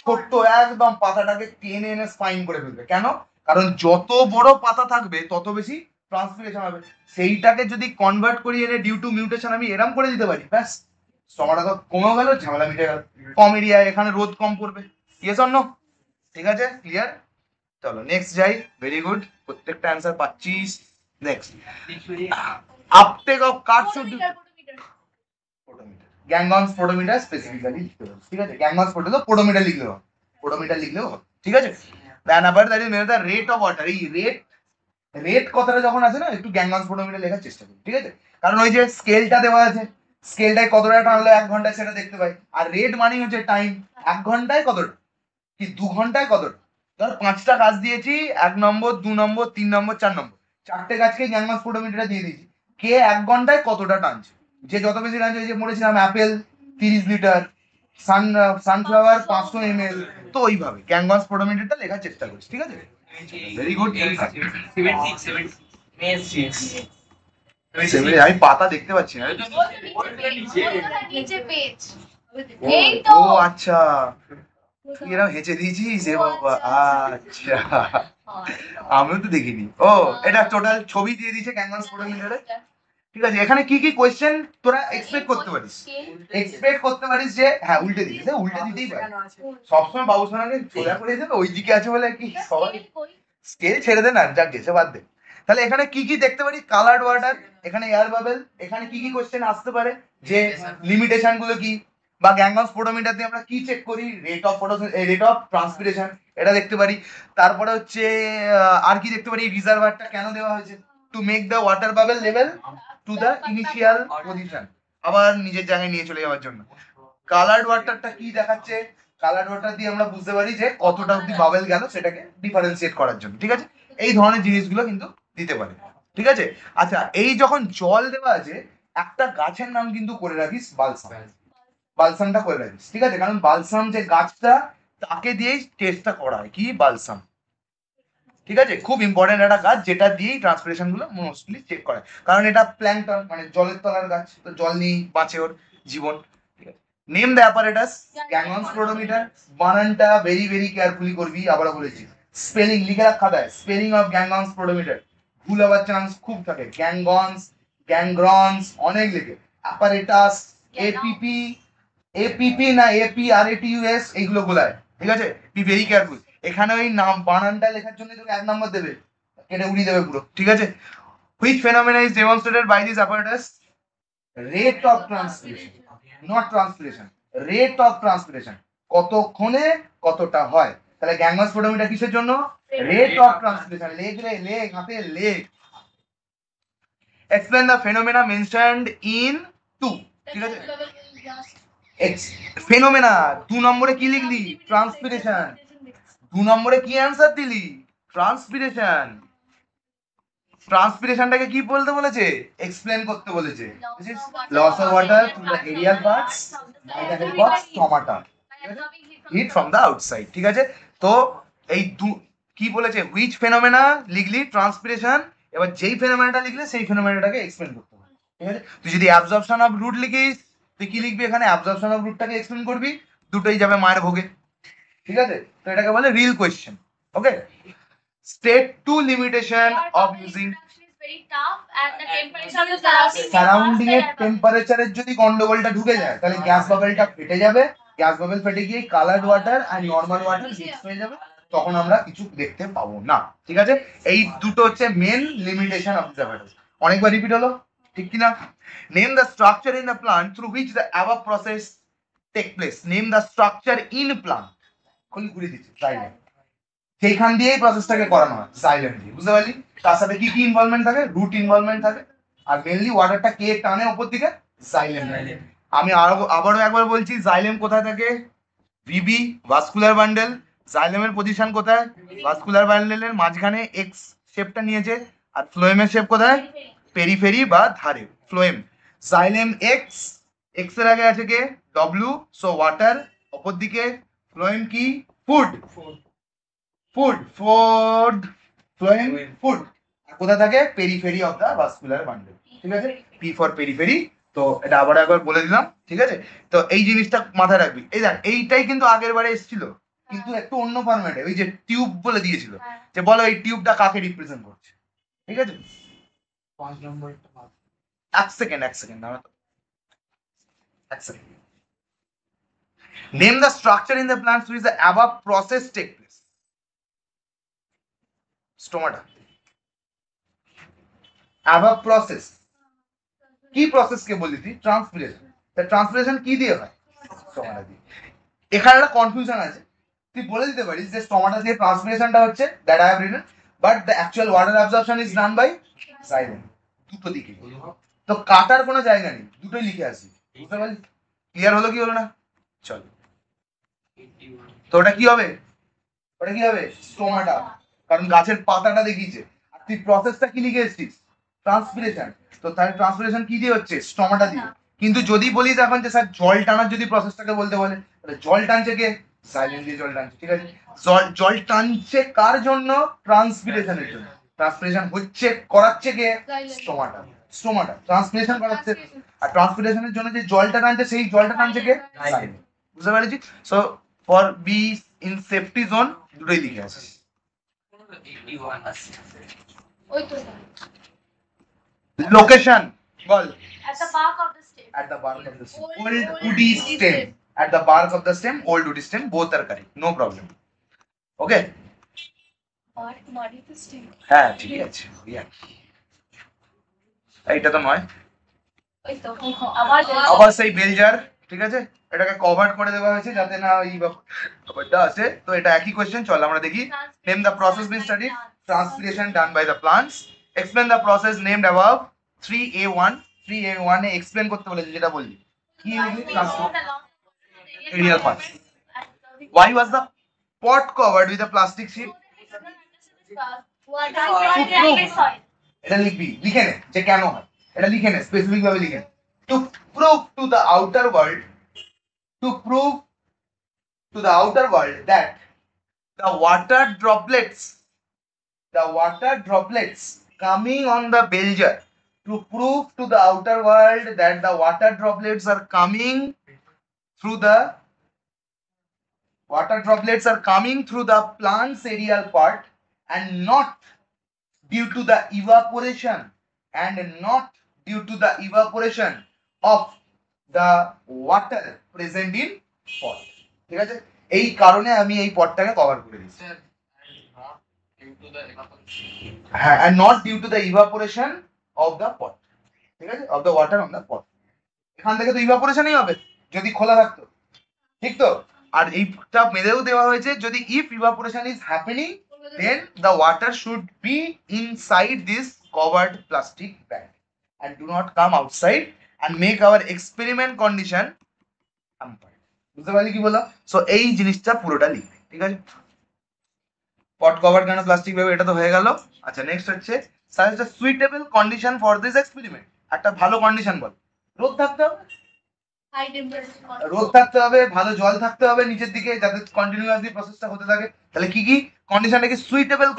ছোট্ট একদম পাতাটাকে টেনে এনে স্পাইন করে ফেলবে, কেন? কারণ যত বড় পাতা থাকবে তত বেশি ট্রান্সপিরেশন হবে, সেইটাকে যদি কনভার্ট করি এনে ডিউ টু মিউটেশন আমি এরম করে দিতে পারি, ব্যাস স্টোমাটা তো কমে গেল, ঝামেলা মিটে গেল, কম এরিয়ায় এখানে রোদ কম পড়বে, ইয়েস অর নো? ঠিক আছে, ক্লিয়ার? চলো নেক্সট যাই। ভেরি গুড, প্রত্যেকটা অ্যান্সার পাচ্ছিস, next, uptake of cut shoot Ganong's potometer specifically লিখতে হবে, ঠিক আছে? গ্যাংগনস পোটোমিটার লিখলেও হবে, পোটোমিটার লিখলেও হবে, ঠিক আছে? দেন আবার that is measure the rate of water. এই রেট কথাটা যখন আসে না, একটু গ্যাংগনস পোটোমিটার লেখার চেষ্টা করি, ঠিক আছে? কারণ ওই যে স্কেলটা দেওয়া আছে, স্কেলটায় কতটা টানলো 1 ঘন্টায় সেটা দেখতে পাই, আর রেট মানে হচ্ছে টাইম, 1 ঘন্টায় কতটা কি 2 ঘন্টায় কতটা। ধর 5টা কাজ দিয়েছি, 1 নম্বর 2 নম্বর 3 নম্বর 4 নম্বর, 4টে কাজকে গ্যাংগনস পোটোমিটারটা দিয়ে দিয়েছি, কে 1 ঘন্টায় কতটা টানছে, যে যত বেশি টানছে। ওই যে বলেছিলাম অ্যাপেল 30 লিটার, সানফ্লাওয়ার 500 ml, তো ওইভাবে গ্যাংগনস পোটোমিটারটা লেখার চেষ্টা করছি, ঠিক আছে? Very good. আমি পাতা দেখতে পাচ্ছি না। নিচে পেজ। ও, এই তো। ও আচ্ছা, তুই এরকম হেঁচে দিয়েছিস এ বাবা, আচ্ছা আমিও তো দেখিনি। ও, এটা টোটাল ছবি দিয়ে দিয়েছে গ্যাংগনস পোটোমিটারে, ঠিক আছে? এখানে কি কি কোয়েশ্চেন তোরা এক্সপেক্ট করতে পারিস? এক্সপেক্ট করতে পারিস যে হ্যাঁ উল্টে দিয়েছে, উল্টে দিতেই পারে, সবসময় বাবু সোনাকে সোজা করে দেবে, ওই দিকে আছে বলে কি সবাই স্কেল ছেড়ে দে না, যাক গেছে বাদ দে। তাহলে এখানে কি কি দেখতে পারি? কালার্ড ওয়াটার, এখানে এয়ার বাবেল, এখানে কি কি কোশ্চেন আসতে পারে, যে লিমিটেশন গুলো কি, বা গ্যাংগনস পোটোমিটার দিয়ে আমরা কি চেক করি, রেট অফ ট্রান্সপিরেশন, এটা দেখতে পারি। তারপরে হচ্ছে আর কি দেখতে পারি, রিজার্ভারটা কেন দেওয়া হয়েছে, to make the water bubble level to the initial position, আবার নিজের জায়গায় নিয়ে চলে যাওয়ার জন্য। কালার্ড ওয়াটারটা কি দেখাচ্ছে, কালার্ড ওয়াটার দিয়ে আমরা বুঝতে পারি যে কতটা অব্দি বাবেল গেল, সেটাকে ডিফারেন্সিয়েট করার জন্য, ঠিক আছে? এই ধরনের জিনিসগুলো কিন্তু দিতে পারে, ঠিক আছে? আচ্ছা, এই যখন জল দেওয়া আছে, একটা গাছের নাম কিন্তু করে রাখিস বালসাম, বালসামটা করে রাখিস, ঠিক আছে? কারণ বালসাম যে গাছটা, তাকে দিয়েই টেস্টটা করা হয়, কি বালসাম, ঠিক আছে? খুব ইম্পর্টেন্ট একটা গাছ, যেটা দিয়েই ট্রান্সপিরেশন গুলো মোস্টলি চেক করে, কারণ এটা প্ল্যাঙ্কটন মানে জলের তলার গাছ, তো জল নিয়েই বাঁচে ওর জীবন, ঠিক আছে? নেম দ্য অ্যাপারেটাস গ্যাংগনস পোটোমিটার, বানানটা ভেরি ভেরি কেয়ারফুলি করবি, আবারও বলেছি। স্পেলিং লিখে রাখ খাতায়, স্পেলিং অফ গ্যাংগনস পোটোমিটার, ভুল হওয়ার চান্স খুব থাকে, গ্যাংগনস, গ্যাংগ্রনস অনেক লেখে, অ্যাপারেটাস, এপিপি, এপিপি না এপিআরএটিইউএস, এইগুলো গোলায়, ঠিক আছে? Be very careful. এখানে ওই নাম বানানটা লেখার জন্য তোকে 1 নম্বর দেবে, কেটে উড়িয়ে দেবে পুরো, ঠিক আছে? Which phenomena is demonstrated by this apparatus? Rate of transpiration, not transpiration, rate of transpiration, কতক্ষণে কতটা হয়। তাহলে গ্যাংগনস পোটোমিটার কিসের জন্য? Rate of transpiration. লেখ রে, লেখ হাতে লেখ। Explain the phenomena mentioned in 2, ঠিক আছে? ফেনোমেনা 2 নম্বরে কি লিখলি? ট্রান্সপিরেশন। 2 নম্বরে কি অ্যান্সার দিলি? ট্রান্সপিরেশন। ট্রান্সপিরেশনটাকে কি বলতে বলেছে? এক্সপ্লেন করতে বলেছে। Loss of water through the aerial parts by the help of stomata, heat from the outside, ঠিক আছে? তো এই কি বলেছে, হুইচ ফেনোমেনা লিখলি? ট্রান্সপিরেশন। এবার যেই ফেনোমেনাটা লিখলে সেই ফেনোমেনাটাকে এক্সপ্লেন করতে হবে, ঠিক আছে? তুই যদি অ্যাবজর্পশন অফ রুট লিখিস, তুই কি লিখবি এখানে? অ্যাবজর্পশন অফ রুটটাকে এক্সপ্লেন করবি, দুটোই যাবে মায়ের ভোগে, ঠিক আছে? তো এটাকে বলে real question, okay? State two limitation of using surrounding এর টেম্পারেচারের যদি গন্ডগোলটা ঢুকে যায়, তাহলে গ্যাস বাবেলটা ফেটে যাবে, গ্যাস বাবেল ফেটে গিয়ে কালার্ড ওয়াটার আর নর্মাল ওয়াটার মিক্স হয়ে যাবে, তখন আমরা কিছু দেখতে পাবো না, ঠিক আছে? এই দুটো হচ্ছে মেন লিমিটেশন অফ দ্য ভ্যাটাস। অনেকবার রিপিট হলো, ঠিক কিনা? Name the structure in the plant through which the above process take place. Name the structure in plant, ঘুরিয়ে দিচ্ছি, জাইলেম, সেইখান দিয়েই প্রসেসটাকে করানো হয়, জাইলেম দিয়ে, বুঝতে পারলি? তার সাথে কি কি ইনভলভমেন্ট থাকে? রুট ইনভলভমেন্ট থাকে, আর মেনলি ওয়াটারটা কে টানে উপর দিকে? জাইলেম। আমি আবারও একবার বলছি, জাইলেম কোথায় থাকে? VB, vascular bundle. জাইলেমের পজিশন কোথায়? ভাস্কুলার বান্ডেলের মাঝখানে এক্স শেপটা নিয়েছে, আর ফ্লোয়েমের শেপ কোথায়? পেরিফেরি বা ধারে, ফ্লোয়েম। জাইলেম এক্স, এক্স এর আগে আছে কে? ডব্লিউ, সো ওয়াটার, অপর দিকে ফ্লোয়েম কি? Food, food, food, phloem food. কোথায় থাকে? Periphery of the vascular bundle, ঠিক আছে? P for periphery. তো এটা আবার একবার বলে দিলাম, ঠিক আছে? তো এই জিনিসটা মাথায় রাখবি। এই দেখ, এইটাই কিন্তু আগের বারে এসেছিল, কিন্তু একটু অন্য ফরম্যাটে, ওই যে টিউব বলে দিয়েছিল, যে বলো এই টিউবটা কাকে রিপ্রেজেন্ট করছে, ঠিক আছে? 5 নম্বর 1 সেকেন্ড, 1 সেকেন্ড, দাঁড়া তো, 1 second. Name the structure in the plants which the above process take place. Stomata, above process কি প্রসেসকে বলি তুই? ট্রান্সপিরেশন। তা ট্রান্সপিরেশন কি দিয়ে হয়? স্টোমাটা দিয়ে। এখানে একটা কনফিউশন আছে, তুই বলে দিতে পারিস যে স্টোমাটা দিয়ে ট্রান্সপিরেশনটা হচ্ছে, that I have written, but the actual water absorption is done by silent. দুটো দিকে তো কাটার কোনো জায়গা নেই, দুটোই লিখে আসি। বুঝতে পারলি? ক্লিয়ার হলো কি হলো না? চল, তো ওটা কি হবে? ওটা কি হবে? স্টোমাটা, কারণ গাছের পাতাটা দেখিয়েছে। আর তুই প্রসেসটা কি লিখে এসেছিস? ট্রান্সপিরেশন। তো তাহলে ট্রান্সপিরেশন কি দিয়ে হচ্ছে? স্টোমাটা দিয়ে। কিন্তু যদি বলিস এখন যে স্যার জল টানার যদি প্রসেসটাকে বলতে বলে, তাহলে জল টানছে কে? সাইলেন্ট দিয়ে জল টানছে, ঠিক আছে। জল টানছে কার জন্য? ট্রান্সপিরেশনের জন্য। ট্রান্সপিরেশন হচ্ছে, করাচ্ছে কে? স্টোমাটা। স্টোমাটা ট্রান্সপিরেশন করাচ্ছে, আর ট্রান্সপিরেশনের জন্য যে জলটা টানছে সেই জলটা টানছে কে? সাইলেন্ট। বুঝতে পেরেছি? So for be in safety zone দুটোই লিখে আছে। ওই তো location ball. at the bark of the stem. At the bark of the stem. Old woody stem. At the bark of the stem, old woody stem. Both are correct. No problem. Okay? Bark muddy the stem. হ্যাঁ ঠিক আছে। এইটা তো নয়, ওই তো আবার আবার সেই বেলজার, ঠিক আছে। এটাকে কভার করে দেওয়া হয়েছে যাতে না এই ব্যাপারটা আছে। তো এটা একই কোশ্চেন, চল আমরা দেখি। Name the process being studied. Transpiration done by the plants. Explain the process named above. 3A1. 3A1 A explain করতে বলেছে, যেটা বললি কি aerial part. Why was the pot covered with a plastic sheet? এটা লিখবি, লিখে নে যে কেন হয়, এটা লিখে নে, স্পেসিফিক ভাবে লিখে নে। To prove to the outer world, to prove to the outer world that the water droplets coming on the belger, to prove to the outer world that the water droplets are coming through the plant's aerial part and not due to the evaporation of the water present in pot. ঠিক আছে, এই কারণে আমি এই পটটাকে কভার করে দিচ্ছি। হ্যাঁ, and not due to the evaporation of the pot, ঠিক আছে, of the water on the pot. এখান থেকে তো ইভাপোরেশনই হবে যদি খোলা থাকতো, ঠিক তো। আর এইটা মেরেও দেওয়া হয়েছে, যদি if evaporation is happening then the water should be inside this covered plastic bag and do not come outside and make our experiment condition hampered. বুঝতে পারলি কি বললাম? সো এই জিনিসটা পুরোটা লিখবে, ঠিক আছে। পট কভার কেন প্লাস্টিক ব্যাগ, এটা তো হয়ে গেল। আচ্ছা, নেক্সট হচ্ছে suggest a suitable condition for this experiment. একটা ভালো কন্ডিশন বল। রোদ থাকতে হবে, high temperature. রোদ থাকতে হবে, ভালো জল থাকতে হবে নিচের দিকে যাতে কন্টিনিউয়াসলি প্রসেসটা হতে থাকে। তাহলে কি কি কন্ডিশনটা কি? Suitable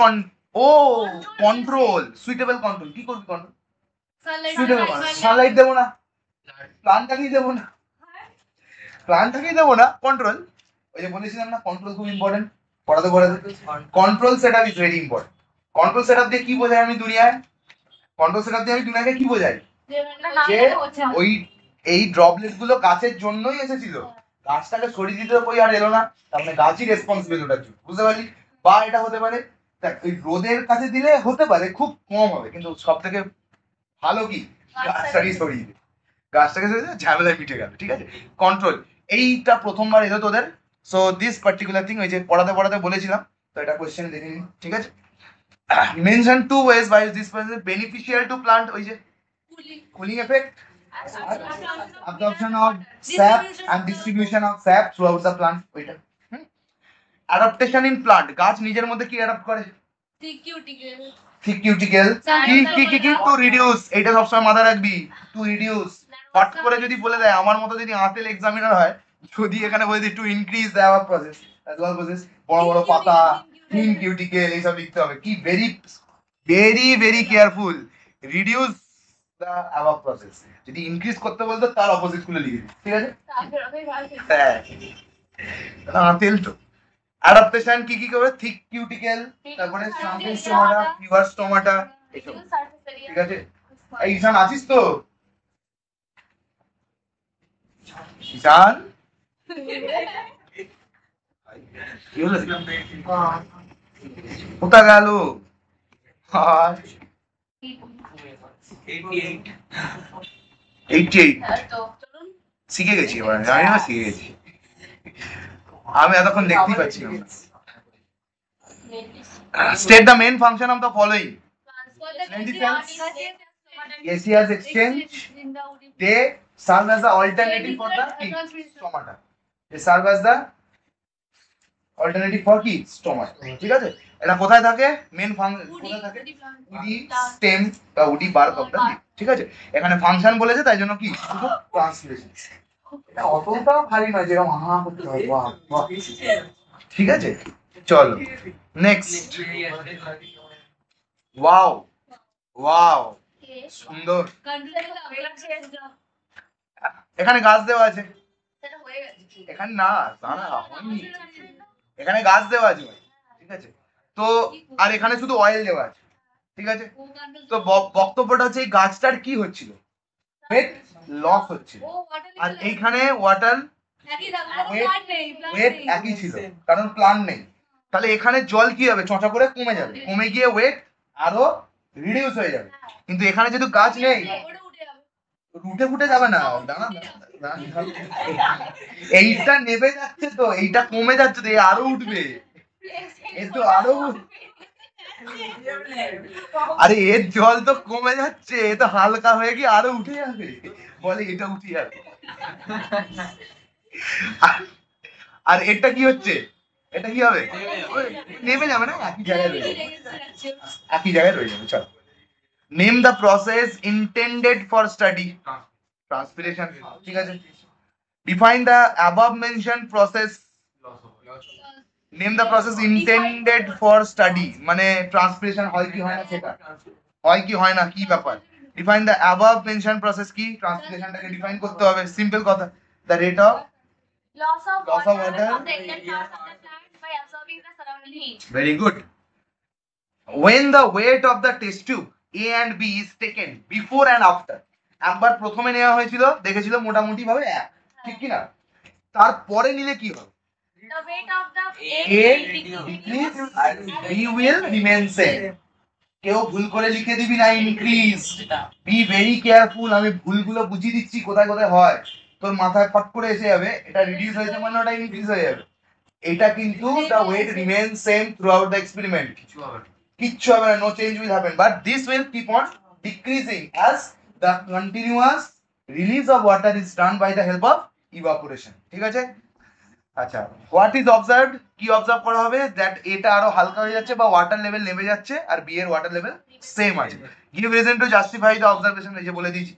control. সুইটেবল কন্ট্রোল কি করবি? কন্ট্রোল সুইটেবল সানলাইট দেবো না, প্লান্টটাকেই দেবো না, কন্ট্রোল। ওই যে বলেছিলাম না, কন্ট্রোল খুব ইম্পর্টেন্ট, পড়াতে control setup is very important. Control setup দিয়ে কি বোঝাই আমি দুনিয়ায়? কন্ট্রোল সেটআপ দিয়ে আমি দুনিয়াকে কি বোঝাই? যে ওই এই ড্রপলেট গুলো গাছের জন্যই এসেছিল, গাছটাকে সরিয়ে দিতে কই আর এলো না, তার মানে গাছই রেসপন্সিবল ওটার জন্য। বুঝতে পারলি? বা এটা হতে পারে ওই রোদের কাছে দিলে হতে পারে, খুব কম হবে, কিন্তু সব থেকে ভালো কি গাছটাকে সরিয়ে দিবে, গাছটাকে সরিয়ে দিলে ঝামেলায় মিটে গেল, ঠিক আছে। কন্ট্রোল এইটা প্রথমবার এলো তোদের। সো দিস পার্টিকুলার থিং ওই যে পড়াতে বলেছিলাম, তো এটা কোশ্চেন দেখে নিন, ঠিক আছে। Mention two ways by this beneficial to plant, ওই যে cooling effect, absorption of sap and distribution of sap throughout the plant. ওইটা adaptation in plant, গাছ নিজের মধ্যে কি অ্যাডাপ্ট করে? Thick cuticle. Thick cuticle. কি টু রিডিউস, এইটা সবসময় মাথায় রাখবি, টু রিডিউস। হট করে যদি বলে দেয়, আমার মতো যদি আঁতেল এক্সামিনার হয়, যদি এখানে বলে দিই to increase the aware process as well process, বড় বড় পাতা, থিন কিউটিকেল, এইসব লিখতে হবে। কি very very very careful, reduce the aware process. যদি ইনক্রিজ করতে বলতো তার অপোজিট গুলো লিখে দিই, ঠিক আছে। হ্যাঁ, আঁতেল তো। অ্যাডাপ্টেশন কি কি করবে? থিক কিউটিকেল, তারপরে স্ট্রাঙ্কেন স্টোমাটা, ফিভার স্টোমাটা, এইসব, ঠিক আছে। এই ঈশান আছিস তো? ঈশান কি হলো? কোথা গেল? 88 হ্যাঁ তো চলুন শিখে গেছি এবার, জানি না শিখে গেছি। আমি এতক্ষণ দেখতেই পাচ্ছি না। State the main function of the following. Gaseous exchange, they serve as the alternative for the stomata. They serve as the alternative for কি স্টোমাটা, ঠিক আছে? এটা কোথায় থাকে? মেন ফাংশন কোথায় থাকে? উডি স্টেম বা woody bark of the leaf, ঠিক আছে? এখানে ফাংশন বলেছে তাই জন্য কি শুধু ট্রান্সলেশন। এটা অতটাও ভারী নয় যেরকম করতে হবে। বাহ বাহ, ঠিক আছে, চলো নেক্সট। ওয়াও ওয়াও, সুন্দর। এখানে গাছ দেওয়া আছে, এখানে না দাঁড়া হয়নি, এখানে গাছ দেওয়া আছে, ঠিক আছে? তো আর এখানে শুধু অয়েল দেওয়া আছে, ঠিক আছে? তো বক্তব্যটা হচ্ছে এই গাছটার কি হচ্ছিল? ওয়েট লস হচ্ছিল। আর এইখানে ওয়াটার ওয়েট একই ছিল কারণ প্লান্ট নেই। তাহলে এখানে জল কি হবে? চঁচা করে কমে যাবে, কমে গিয়ে ওয়েট আরো রিডিউস হয়ে যাবে। কিন্তু এখানে যেহেতু গাছ নেই, উঠে ফুটে যাবে না, দাঁড়া এইটা নেমে যাচ্ছে তো, এইটা কমে যাচ্ছে তো, আরো উঠবে, এই তো আরো আরে এর জল তো কমে যাচ্ছে, এ তো হালকা হয়ে গিয়ে আরো উঠে যাবে, বলে এটা উঠে যাবে। আর এটা কি হচ্ছে? এটা কি হবে? নেমে যাবে না, একই জায়গায় রয়ে যাবে, একই জায়গায় রয়ে যাবে। চলো, name the process intended for study. Transpiration, ঠিক আছে? Define the above mention process. Name the process intended for study, মানে ট্রান্সপিরেশন হয় কি হয় না, সেটা হয় কি হয় না, কি ব্যাপার? Define the above mention process কি? ট্রান্সপিরেশনটাকে ডিফাইন করতে হবে, সিম্পল কথা। The rate of loss of loss of water water from the inner part of the plant by absorbing the surrounding heat. very good. When the weight of the test tube A and B is taken before and after, একবার প্রথমে নেওয়া হয়েছিল, দেখেছিল মোটামুটি ভাবে এক, ঠিক কি না? তারপরে নিলে কি হবে? The weight of the A decrease and B will remain same. কেউ ভুল করে লিখে দিবি না ইনক্রিজ, বি ভেরি কেয়ারফুল। আমি ভুলগুলো বুঝিয়ে দিচ্ছি কোথায় কোথায় হয়, তোর মাথায় ফট করে এসে যাবে। এটা রিডিউস হয়েছে মানে ওটা ইনক্রিজ হয়ে যাবে। এটা কিন্তু the weight remains same throughout the experiment, কিচ্ছু হবে না, no change will happen, but this will keep on decreasing as the continuous release of water is done by the help of evaporation, ঠিক আছে? আচ্ছা, হোয়াট ইজ অবজার্ভড, কি অবজার্ভ করা হবে? দ্যাট এটা আরো হালকা হয়ে যাচ্ছে বা ওয়াটার লেভেল নেমে যাচ্ছে, আর বি এর ওয়াটার লেভেল সেম আছে। Give reason to justify the observation, এই যে বলে দিয়েছি,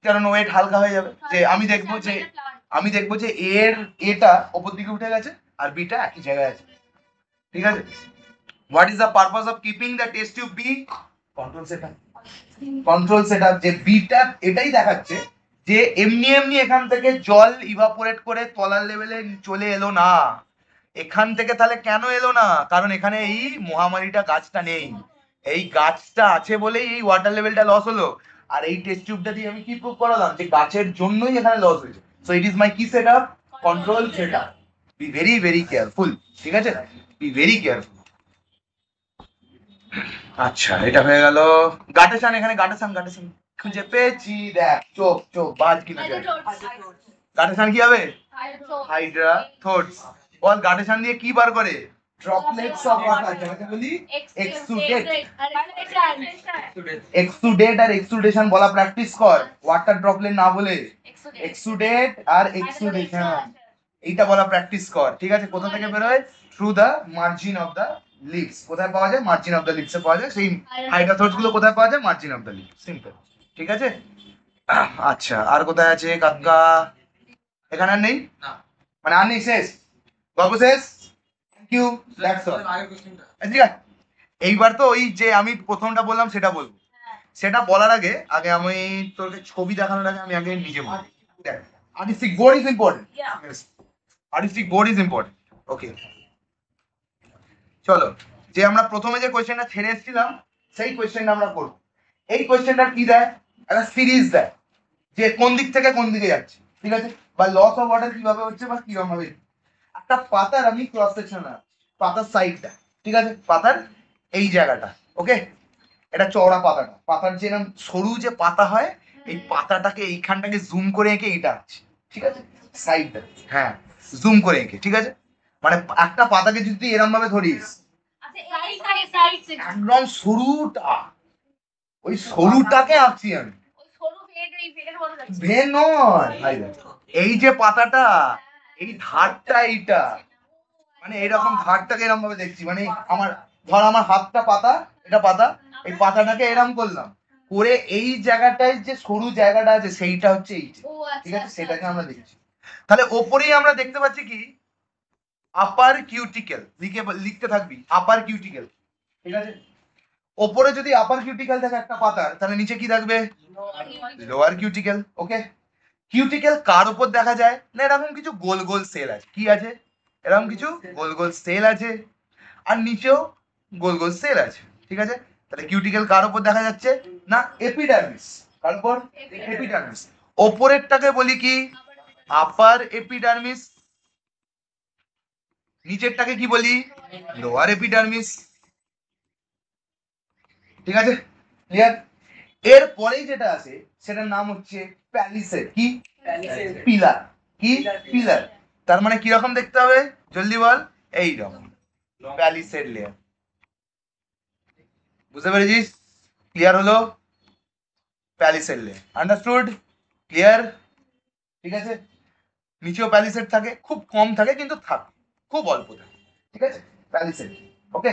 কারণ ওয়েট হালকা হয়ে যাবে। যে আমি দেখবো যে এর এটা উপর দিকে উঠে গেছে আর বিটা একই জায়গায় আছে, ঠিক আছে? What is the purpose of keeping the test tube B? Control setup. Control setup, যে বিটা এটাই দেখাচ্ছে যে এমনি এমনি এখান থেকে জল ইভাপোরেট করে তলার লেভেলে চলে এলো না। এখান থেকে তাহলে কেন এলো না? কারণ এখানে এই মহামারীটা গাছটা নেই, এই গাছটা আছে বলেই এই ওয়াটার লেভেলটা লস হলো। আর এই টেস্ট টিউবটা দিয়ে আমি কি প্রুভ করালাম যে গাছের জন্যই এখানে লস হয়েছে। সো ইট ইজ মাই কি setup? Control setup. B very very careful, ঠিক আছে? Be very careful. আচ্ছা, এটা হয়ে গেল গাটেসান। এখানে গাটেসান খুঁজে পেয়েছি, দেখ চোখ চোখ বাজ কিনা যায়। গাটেসান কি হবে? হাইড্রা থোটস। বল গাটেসান দিয়ে কি বার করে? ড্রপলেটস অফ ওয়াটার, যেটাকে বলি এক্সুডেট। এক্সুডেট আর এক্সুডেশন বলা প্র্যাকটিস কর, ওয়াটার ড্রপলেট না বলে এক্সুডেট আর এক্সুডেশন এইটা বলা প্র্যাকটিস কর, ঠিক আছে? কোথা থেকে বেরোয়? Through the margin of the lips. কোথায় পাওয়া যায়? মার্জিন অফ দ্য লিপসে পাওয়া যায়। সেই হাইড্রাথোটস গুলো কোথায় পাওয়া যায়? Margin of the lips, simple, ঠিক আছে? আচ্ছা, আর কোথায় আছে কাকা? এখানে আর নেই, মানে আর নেই, শেষ, গল্প শেষ। Thank you, that's all. ঠিক আছে, এইবার তো ওই যে আমি প্রথমটা বললাম সেটা বলবো। সেটা বলার আগে আমি তোকে ছবি দেখানোর আগে আমি আগে নিজে বলি। দেখ, artistic board is important. Artistic board is important. Okay, চলো, যে আমরা প্রথমে যে কোয়েশ্চেনটা ছেড়ে এসেছিলাম সেই কোয়েশ্চেনটা আমরা করব। এই কোয়েশ্চেনটা কি দেয়? একটা সিরিজ দেয় যে কোন দিক থেকে কোন দিকে যাচ্ছে, ঠিক আছে? বা লস অফ ওয়াটার কিভাবে হচ্ছে বা কিরকম ভাবে। একটা পাতার আমি ক্রস সেকশন, পাতার সাইডটা, ঠিক আছে? পাতার এই জায়গাটা, ওকে? এটা চওড়া পাতাটা, পাতার যে এরকম সরু যে পাতা হয়, এই পাতাটাকে এইখানটাকে জুম করে এঁকে এটা আছে, ঠিক আছে, সাইডটা, হ্যাঁ জুম করে এঁকে, ঠিক আছে, মানে একটা পাতাকে যদি তুই এরম ভাবে ধরিস, আচ্ছা সাইড একদম সরুটা, ওই সরুটাকে আঁকছি আমি, ওই সরু ভেনের মতো লাগছে। ভেন নয় ভাই, এই যে পাতাটা, এই ধারটা এইটা, মানে এরকম ধারটাকে এরকম ভাবে দেখছি, মানে আমার ধর আমার হাতটা পাতা, এটা পাতা, এই পাতাটাকে এরম করলাম করে এই জায়গাটায় যে সরু জায়গাটা আছে সেইটা হচ্ছে এইটা, ও ঠিক আচ্ছা আছে, আচ্ছা, সেটাকে আচ্ছা। আমরা দেখছি। তাহলে ওপরেই আমরা দেখতে পাচ্ছি কি আপার কিউটিকেল, লিখতে থাকবি আপার কিউটিকেল, ঠিক আছে, ওপরে যদি আপার কিউটিকেল থাকে একটা পাতার, তাহলে নিচে কি থাকবে লোয়ার কিউটিকেল, ওকে। কিউটিকেল কার উপর দেখা যায় না, এরকম কিছু গোল গোল সেল আছে, কি আছে, এরকম কিছু গোল গোল সেল আছে, আর নিচেও গোল গোল সেল আছে, ঠিক আছে। তাহলে কিউটিকেল কার উপর দেখা যাচ্ছে না, এপিডার্মিস, কার উপর, এপিডার্মিস। ওপরেরটাকে বলি কি আপার এপিডার্মিস, নিচেরটাকে কি বলি লোয়ার এপিডার্মিস, ঠিক আছে, ক্লিয়ার। এর পরেই যেটা আছে সেটার নাম হচ্ছে প্যালিসেড, কি পিলার, কি পিলার, তার মানে কি রকম দেখতে হবে জলদি বল, এই রকম প্যালিসেড লেয়ার, বুঝতে পেরেছিস, ক্লিয়ার হলো, প্যালিসেড লেয়ার, আন্ডারস্টুড, ক্লিয়ার, ঠিক আছে। নিচেও প্যালিসেড থাকে, খুব কম থাকে কিন্তু থাকে, খুব অল্প থাকে, ঠিক আছে, প্যালিসেড, ওকে।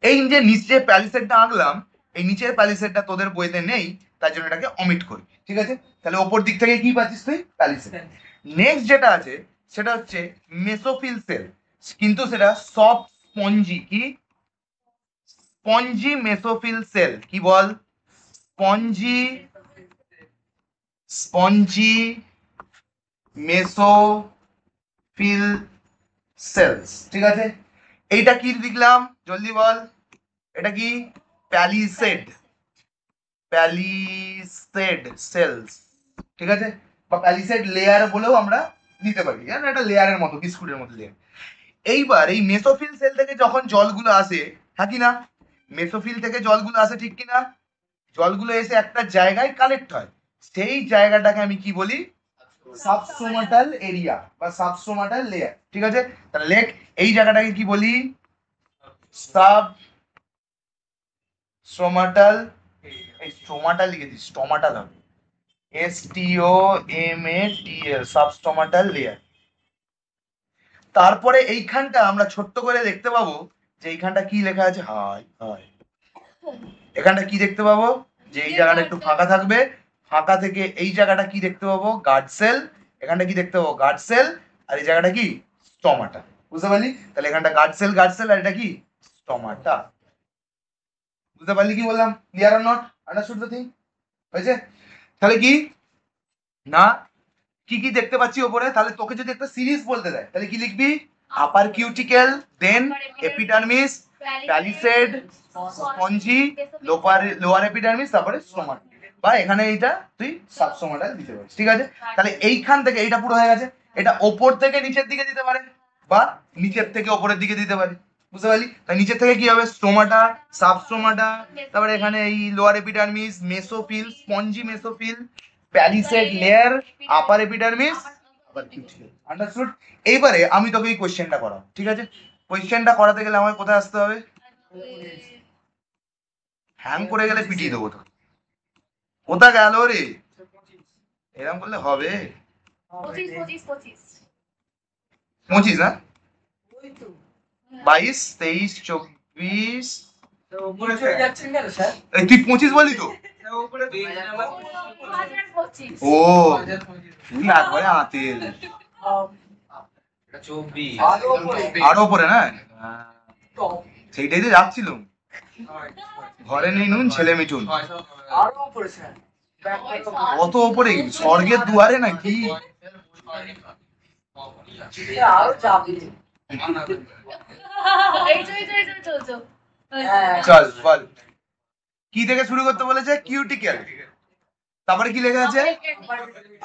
এই যে নিচে প্যালিসেডটা আঁকলাম, এই নিচের প্যালিসেডটা তোদের বইতে নেই, তাই জন্য এটাকে অমিট করবি, ঠিক আছে। তাহলে ওপর দিক থেকে কি পাচ্ছিস তুই, প্যালিসেড। নেক্সট যেটা আছে সেটা হচ্ছে মেসোফিল সেল, কিন্তু সেটা সফট স্পঞ্জি, কি স্পঞ্জি মেসোফিল সেল, কি বল স্পঞ্জি, স্পঞ্জি মেসোফিল সেলস, ঠিক আছে। এইটা কি লিখলাম জলদি বল, এটা কি প্যালিসেড, প্যালিসেড সেলস, ঠিক আছে, বা প্যালিসেড লেয়ার বলেও আমরা দিতে পারি, জানেন এটা লেয়ারের মতো, বিস্কুটের মতো লেয়ার। এইবার এই মেসোফিল সেল থেকে যখন জলগুলো আসে, হ্যাঁ কি না, মেসোফিল থেকে জলগুলো আসে ঠিক কি না, জলগুলো এসে একটা জায়গায় কালেক্ট হয়, সেই জায়গাটাকে আমি কি বলি সাবস্ট্রোমাটাল এরিয়া বা সাবস্ট্রোমাটাল লেয়ার, ঠিক আছে। তাহলে লেখ এই জায়গাটাকে কি বলি সাবস্ট্রোমাটাল, এই স্ট্রোমাটাল লিখেছি, স্ট্রোমাটাল হবে STOMATL, সাবস্ট্রোমাটাল লেয়ার। তারপরে এইখানটা আমরা ছোট্ট করে দেখতে পাবো যে এইখানটা কি লেখা আছে, হাই হাই, এখানটা কি দেখতে পাবো যে এই জায়গাটা একটু ফাঁকা থাকবে, ফাঁকা থেকে এই জায়গাটা কি দেখতে পাবো গার্ড সেল, এখানটা কি দেখতে পাবো গার্ড সেল, আর এই জায়গাটা কি স্টমাটা, বুঝতে পারলি, তাহলে এখানটা গার্ড সেল আর এটা কি স্টমাটা, বুঝতে পারলি কি বললাম, clear or not, understood the thing, হয়েছে। তাহলে কি না, কি কি দেখতে পাচ্ছি ওপরে, তাহলে তোকে যদি একটা সিরিজ বলতে দেয় তাহলে কি লিখবি upper cuticle, then epidermis, palisade, spongy, lower epidermis, তারপরে স্টোমাট, বা এখানে এইটা তুই সাবস্টোমাটাল দিতে পারিস, ঠিক আছে। তাহলে এইখান থেকে এইটা পুরো হয়ে গেছে, এটা ওপর থেকে নিচের দিকে দিতে পারে বা নিচের থেকে ওপরের দিকে দিতে পারে, বুঝতে পারলি। তাই নিচের থেকে কি হবে স্টোমাটা, সাবস্টোমাটা, তারপরে এখানে এই lower epidermis, mesophyll, spongy mesophyll, palisade layer, upper epidermis, আবার কিউটিকেল, আন্ডারস্টুড। এইবারে আমি তোকে এই কোশ্চেনটা করাবো, ঠিক আছে। কোশ্চেনটা করাতে গেলে আমার কোথায় আসতে হবে, হ্যাং করে গেলে পিটিয়ে দেবো তো, কোথা গেল রে, এরকম করলে হবে, 25 না, 22, 23, 24, এই তুই 25 বললি তো, ও তুই একবারে আতেল, আরো উপরে না, সেইটাই তো যাচ্ছিলাম, ঘরে নেই নুন ছেলে মিঠুন, কত উপরে স্বর্গের দুয়ারে নাকি, চল বল কি থেকে শুরু করতে বলেছে, কিউটিকেল, তারপরে কি লেখা আছে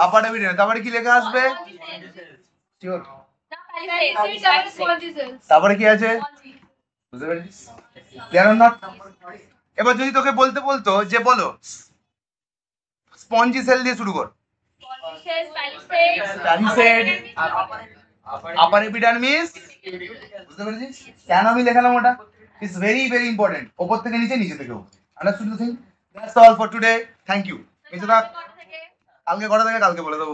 আপার এপিডার্মিস, তারপরে কি লেখা আসবে Sure. তারপরে কি আছে বুঝতে পেরেছিস? Clear or not? এবার যদি তোকে বলতে বলতো যে বলো স্পঞ্জি সেল দিয়ে শুরু কর, প্যালিসেড, আপার এপিডার্মিস, বুঝতে পেরেছিস? কেন আমি লেখালাম ওটা? It's very very important. ওপর থেকে নিচে, নিচে থেকে উপর। Understood the thing? That's all for today. Thank you. কালকে কটা থেকে কালকে বলে দেবো।